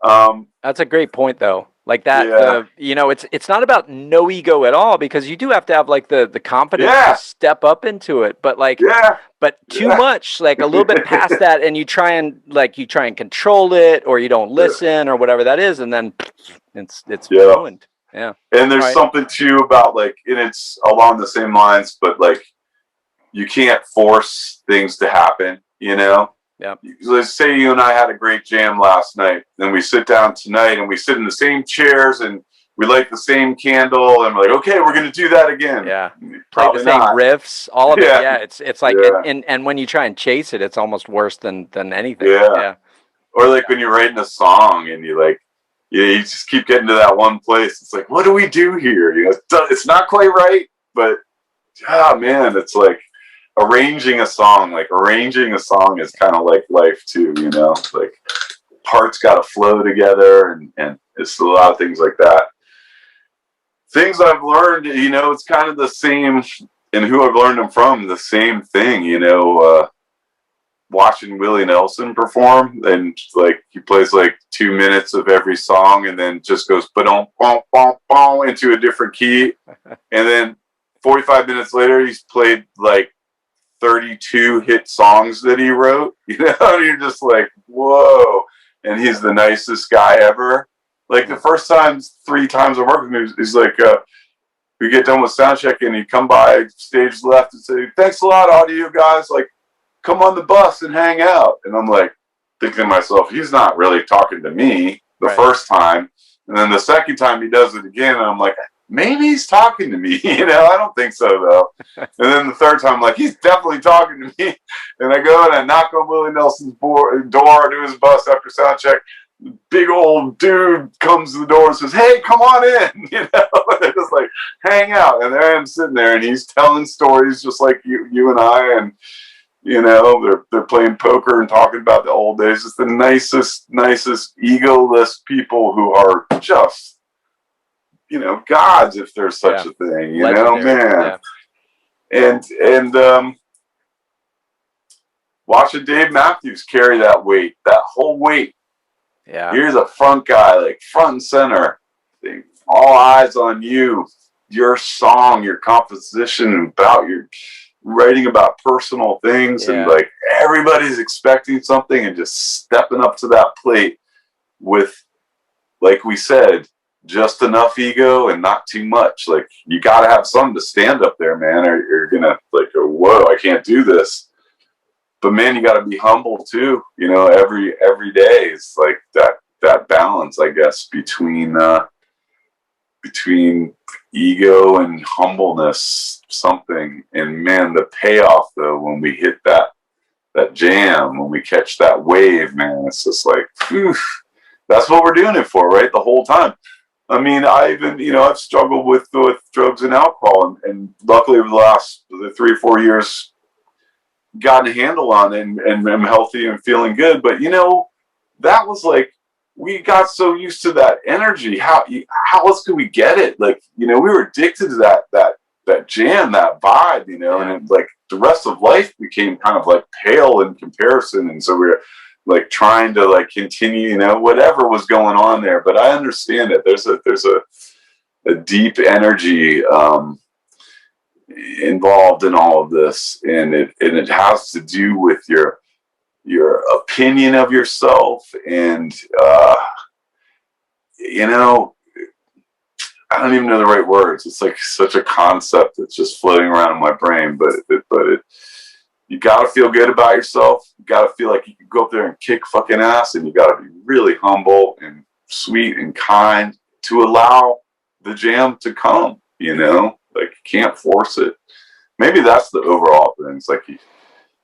That's a great point, though. Like that, you know, it's not about no ego at all, because you do have to have like the confidence to step up into it. But like, but too much, like a little bit past that, and you try and control it, or you don't listen, or whatever that is, and then it's ruined. Yeah. And there's something too about like, and it's along the same lines, but like, you can't force things to happen, you know? Yeah. Let's say you and I had a great jam last night, then we sit down tonight and we sit in the same chairs and we light the same candle and we're like, okay, we're going to do that again. Yeah. Play the same riffs, all of it. Yeah. It's like, and when you try and chase it, it's almost worse than anything. Yeah. Or like when you're writing a song and you like, you just keep getting to that one place. It's like, what do we do here? You know, it's not quite right, but yeah, man, it's like arranging a song. Like arranging a song is kind of like life too, you know. Like parts got to flow together, and it's a lot of things like that. Things I've learned, you know, it's kind of the same, and who I've learned them from, the same thing, you know. Watching Willie Nelson perform, and like he plays like 2 minutes of every song, and then just goes ba-dum, bum, bum, bum, into a different key, and then 45 minutes later, he's played like 32 hit songs that he wrote. You know, and you're just like, whoa! And he's the nicest guy ever. Like the first times, 3 times I worked with him, he's like, we get done with sound check, and he'd come by stage left and say, "Thanks a lot, audio guys. Like, come on the bus and hang out." And I'm like thinking to myself, he's not really talking to me the first time. And then the second time he does it again, and I'm like, maybe he's talking to me. You know, I don't think so though. And then the third time, I'm like, he's definitely talking to me. And I go and I knock on Willie Nelson's door to his bus after sound check. The big old dude comes to the door and says, "Hey, come on in." You know, and just like hang out. And there I am sitting there, and he's telling stories just like you and I, and you know, they're playing poker and talking about the old days. It's the nicest, egoless people who are just, you know, gods, if there's such a thing. You know, man. Yeah. And watching Dave Matthews carry that weight, that whole weight. Yeah. Here's a front guy, like front and center. All eyes on you. Your song, your composition, about your writing about personal things, and like everybody's expecting something, and just stepping up to that plate with, like we said, just enough ego and not too much. Like you got to have something to stand up there, man, or you're gonna like go, whoa, I can't do this. But man, you got to be humble too. You know, every day is like that balance, I guess, between ego and humbleness, something. And man, the payoff though, when we hit that jam, when we catch that wave, man, it's just like, whew, that's what we're doing it for, right? The whole time. I mean, I even, you know, I've struggled with drugs and alcohol, and luckily over the last 3 or 4 years, gotten a handle on it, and I'm healthy and feeling good. But you know, that was like, we got so used to that energy. How else could we get it? Like, you know, we were addicted to that jam, that vibe, you know, and like the rest of life became kind of like pale in comparison. And so we're like trying to like continue, you know, whatever was going on there. But I understand it. There's a deep energy involved in all of this, and it has to do with your opinion of yourself, and you know, I don't even know the right words. It's like such a concept that's just floating around in my brain, but you got to feel good about yourself. You got to feel like you can go up there and kick fucking ass, and you got to be really humble and sweet and kind to allow the jam to come, you know? Like, you can't force it. Maybe that's the overall thing. It's like you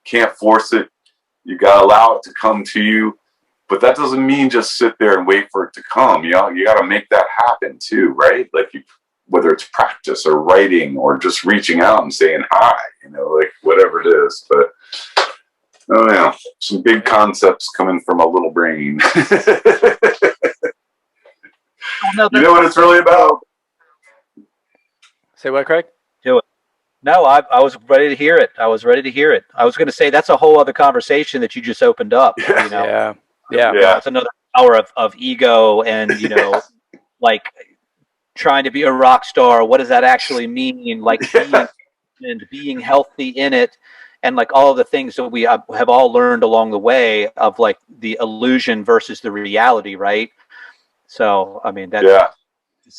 can't force it. You got to allow it to come to you. But that doesn't mean just sit there and wait for it to come. You know, you got to make that happen too, right? Like, whether it's practice or writing or just reaching out and saying hi, you know, like whatever it is. But oh yeah, some big concepts coming from a little brain. You know what it's really about? Say what, Craig? Do it. No, I was ready to hear it. I was going to say that's a whole other conversation that you just opened up. Yeah. You know? Yeah. It's another hour of ego, and you know, like trying to be a rock star. What does that actually mean? Like being healthy in it, and like all of the things that we have all learned along the way of like the illusion versus the reality, right? So, I mean, that.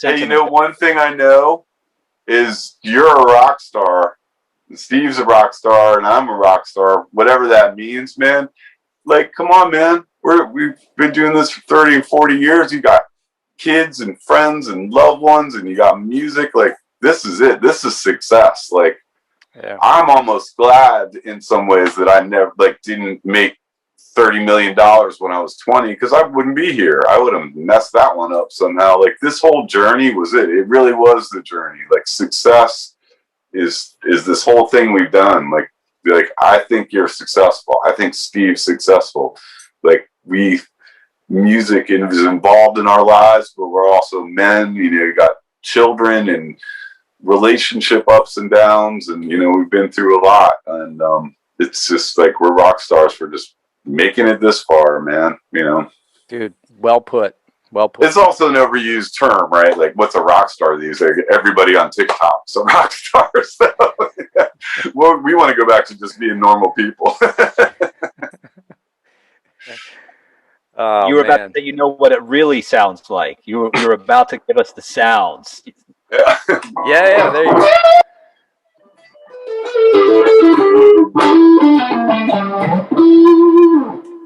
Hey, you know, one thing I know is you're a rock star, and Steve's a rock star, and I'm a rock star. Whatever that means, man. Like, come on, man. We've been doing this for 30 and 40 years. You got kids and friends and loved ones, and you got music. Like, this is it. This is success. Like, I'm almost glad in some ways that I never didn't make $30 million when I was 20, because I wouldn't be here. I would have messed that one up somehow. Like, this whole journey was it. It really was the journey. Like, success is this whole thing we've done. Like I think you're successful. I think Steve's successful. Like music is involved in our lives, but we're also men. You got children and relationship ups and downs, and we've been through a lot. And it's just like we're rock stars for just making it this far, man. Dude, well put. It's also an overused term, right? Like, what's a rock star these days? Everybody on TikTok's a rock star. So, well, we want to go back to just being normal people. You were about to say, what it really sounds like. You were about to give us the sounds. Yeah. Yeah, there you go.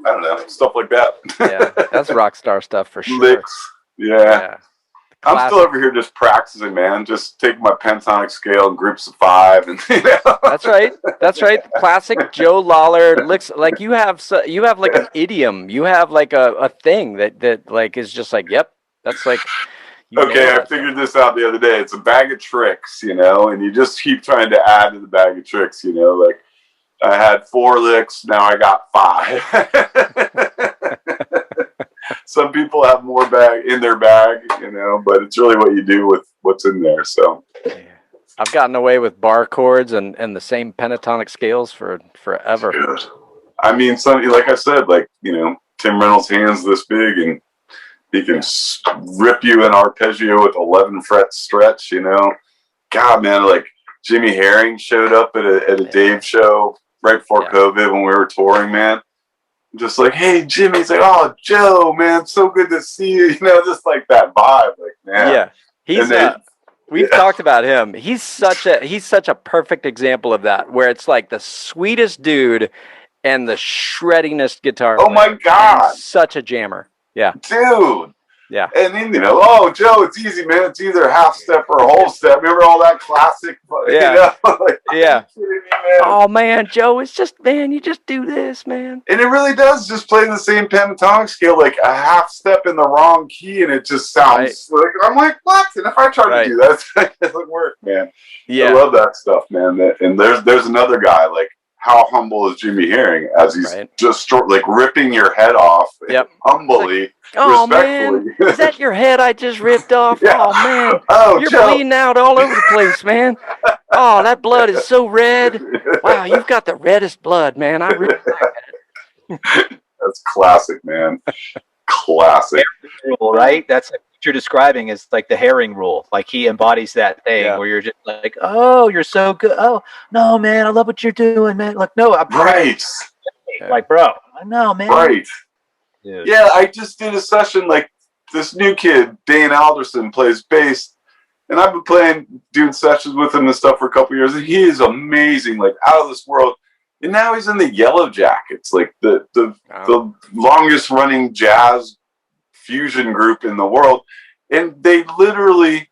I don't know, stuff like that. Yeah, that's rock star stuff for sure. Licks. Yeah. I'm still over here just practicing, man. Just taking my pentatonic scale in groups of 5, and That's right. Classic Joe Lawlor licks. Like you have like an idiom. You have like a thing that like is just like, yep. That's like. Okay, I figured this out the other day. It's a bag of tricks, and you just keep trying to add to the bag of tricks. Like I had 4 licks, now I got 5. Some people have more in their bag, but it's really what you do with what's in there. So I've gotten away with bar chords and the same pentatonic scales for forever. I mean, like I said, Tim Reynolds' hands this big, and he can rip you an arpeggio with 11 fret stretch. God, man, like Jimmy Herring showed up at a Dave show right before COVID when we were touring, man. Just like, hey, Jimmy. He's like, oh, Joe, man, so good to see you. Just like that vibe, like, man. Yeah, we've talked about him. He's such a perfect example of that, where it's like the sweetest dude and the shreddingest guitar player. Oh my God, such a jammer. Yeah, dude. Yeah. And then, oh, Joe, it's easy, man. It's either a half step or a whole step. Remember all that classic? Yeah. Yeah. Oh, man, Joe, it's just, man, you just do this, man. And it really does just play the same pentatonic scale, like a half step in the wrong key, and it just sounds like, I'm like, what? And if I try to do that, it doesn't work, man. Yeah. I love that stuff, man. And there's another guy, like, how humble is Jimmy Herring as he's just like ripping your head off humbly, oh, man, is that your head I just ripped off? Yeah. Oh, man, you're bleeding out all over the place, man. Oh, that blood is so red. Wow, you've got the reddest blood, man. I really like that. That's classic, man. Classic. Rule, right? That's what you're describing is like the Herring rule. Like he embodies that thing where you're just like, oh, you're so good. Oh, no, man, I love what you're doing, man. Like, no, I'm right. Like, bro, no, man. Right. Dude. Yeah, I just did a session like this new kid, Dane Alderson, plays bass, and I've been doing sessions with him and stuff for a couple years, and he is amazing, like out of this world. And now he's in the Yellow Jackets, like the longest running jazz fusion group in the world. And they literally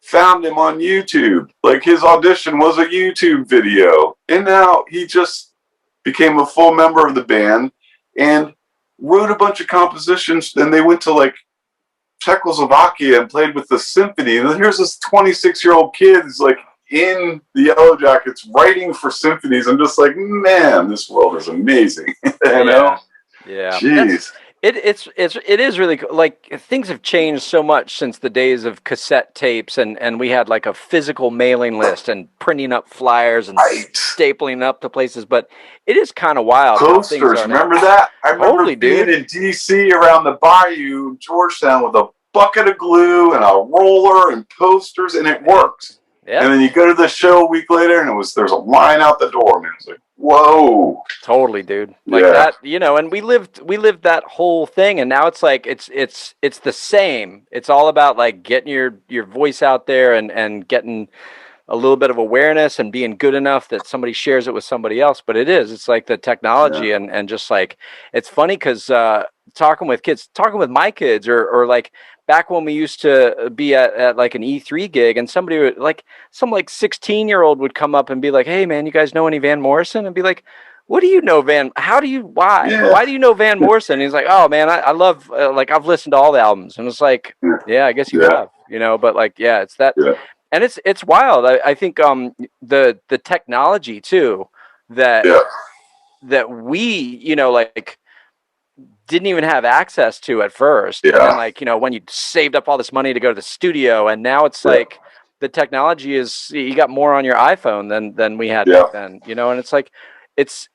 found him on YouTube. Like his audition was a YouTube video. And now he just became a full member of the band and wrote a bunch of compositions. And they went to like Czechoslovakia and played with the symphony. And here's this 26-year-old kid who's like in the Yellow Jackets writing for symphonies. I'm just like, man, this world is amazing. You know? Yeah. Jeez. It is really cool. Like things have changed so much since the days of cassette tapes and we had like a physical mailing list and printing up flyers and stapling up to places. But it is kind of wild. Posters, remember that? I remember being in DC around the bayou, Georgetown, with a bucket of glue and a roller and posters, and it works. Yeah. And then you go to the show a week later, and there's a line out the door, man. It's like, whoa. Totally, dude. Like that, you know. And we lived that whole thing, and now it's like it's the same. It's all about like getting your voice out there and getting a little bit of awareness and being good enough that somebody shares it with somebody else. But it's like the technology and just like it's funny because talking with my kids or like. Back when we used to be at like an E3 gig and somebody would like some like 16-year-old would come up and be like, hey man, you guys know any Van Morrison? And be like, what do you know why do you know Van Morrison? And he's like, oh man, I love like I've listened to all the albums. And it's like, yeah, I guess you have, you know, but like, it's that. And it's wild. I think the technology too that that we like didn't even have access to at first. Yeah. And then like when you saved up all this money to go to the studio, and now it's like the technology is, you got more on your iPhone than we had back then. And it's like it's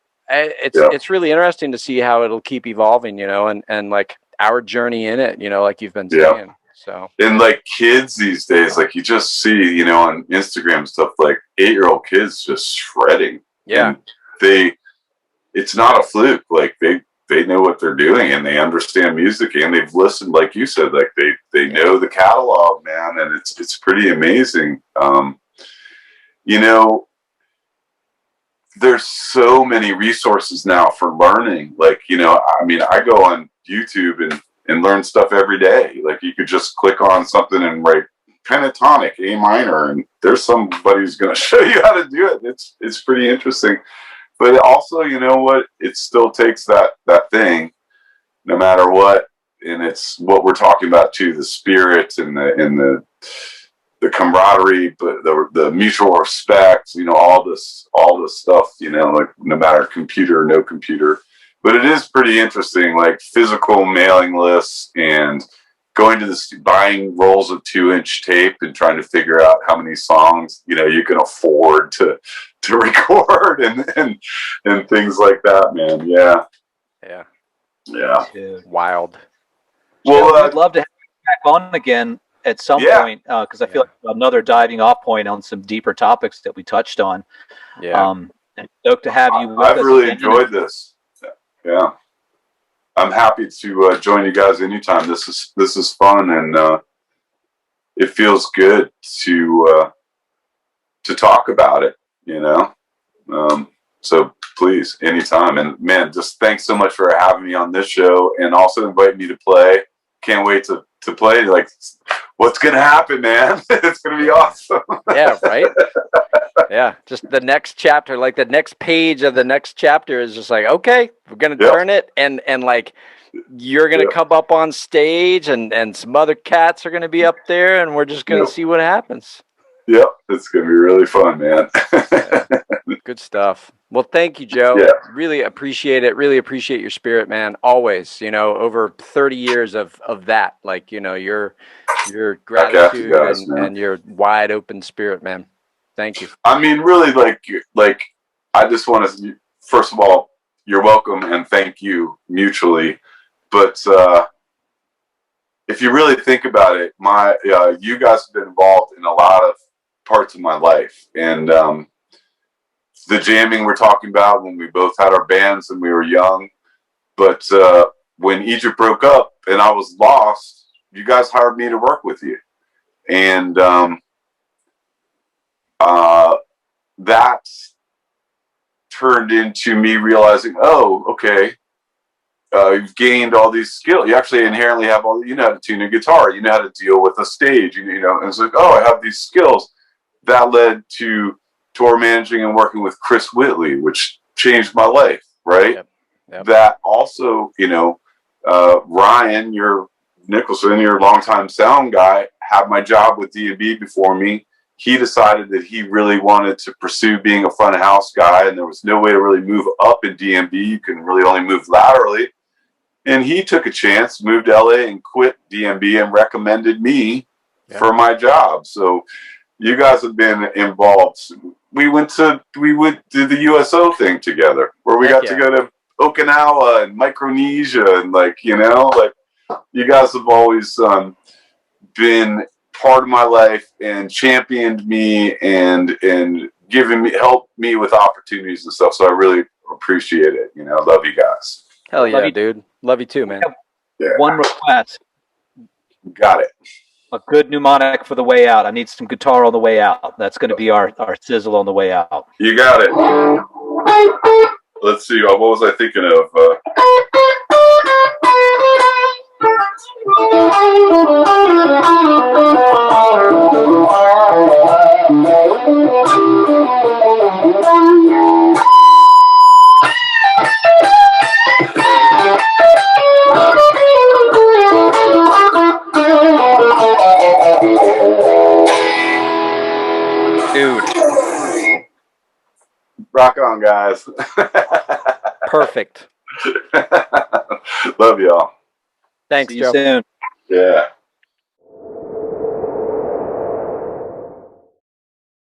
really interesting to see how it'll keep evolving. And like our journey in it. Like you've been saying. So, and like kids these days, like you just see, on Instagram stuff, like 8-year-old kids just shredding. Yeah. And it's not a fluke. Like they know what they're doing, and they understand music, and they've listened, like you said, like they know the catalog, man. And it's pretty amazing. There's so many resources now for learning. Like, I go on YouTube and learn stuff every day. Like you could just click on something and write pentatonic A minor, and there's somebody who's going to show you how to do it. It's pretty interesting. But also, you know what? It still takes that thing, no matter what. And it's what we're talking about too: the spirit and the camaraderie, but the mutual respect. All this stuff. Like no matter computer or no computer. But it is pretty interesting, like physical mailing lists and going to buying rolls of 2-inch tape and trying to figure out how many songs you can afford to record and things like that, man. Yeah. Dude. Wild. Well, I'd love to have you back on again at some point, because I feel like another diving off point on some deeper topics that we touched on. And stoked to have you with us. I've really enjoyed this. Yeah, I'm happy to join you guys anytime. This is fun, and it feels good to talk about it. So please, anytime. And man, just thanks so much for having me on this show, and also inviting me to play. Can't wait to play. Like, what's gonna happen, man? It's gonna be awesome. Yeah, right. Yeah, just the next chapter, like the next page of the next chapter is just like, okay, we're gonna turn it, and like you're gonna come up on stage, and some other cats are gonna be up there, and we're just gonna see what happens. Yep, it's gonna be really fun, man. Good stuff. Well, thank you, Joe. Yeah. Really appreciate it. Really appreciate your spirit, man. Always, over 30 years of that, like your gratitude and your wide open spirit, man. Thank you. I mean, really, like I just want to, first of all, you're welcome and thank you mutually. But if you really think about it, you guys have been involved in a lot of parts of my life, and the jamming we're talking about when we both had our bands and we were young. But when Egypt broke up and I was lost, you guys hired me to work with you, and that turned into me realizing, oh, okay, you've gained all these skills. You actually inherently have you know how to tune a guitar, you know how to deal with a stage, and it's like, oh, I have these skills. That led to tour managing and working with Chris Whitley, which changed my life, right? Yep. That also, Ryan, Nicholson, your longtime sound guy, had my job with D&B before me. He decided that he really wanted to pursue being a front of house guy, and there was no way to really move up in D&B. You can really only move laterally. And he took a chance, moved to LA and quit D&B and recommended me for my job. So you guys have been involved. We went to the USO thing together, where we got to go to Okinawa and Micronesia, and you guys have always been part of my life and championed me and helped me with opportunities and stuff. So I really appreciate it. I love you guys. Hell yeah, dude. Love you too, man. Yeah. One request. Got it. A good mnemonic for the way out. I need some guitar on the way out. That's going to be our sizzle on the way out. You got it. Let's see. What was I thinking of? Rock on, guys. Perfect. Love y'all. Thanks, See you Joe. soon. Yeah.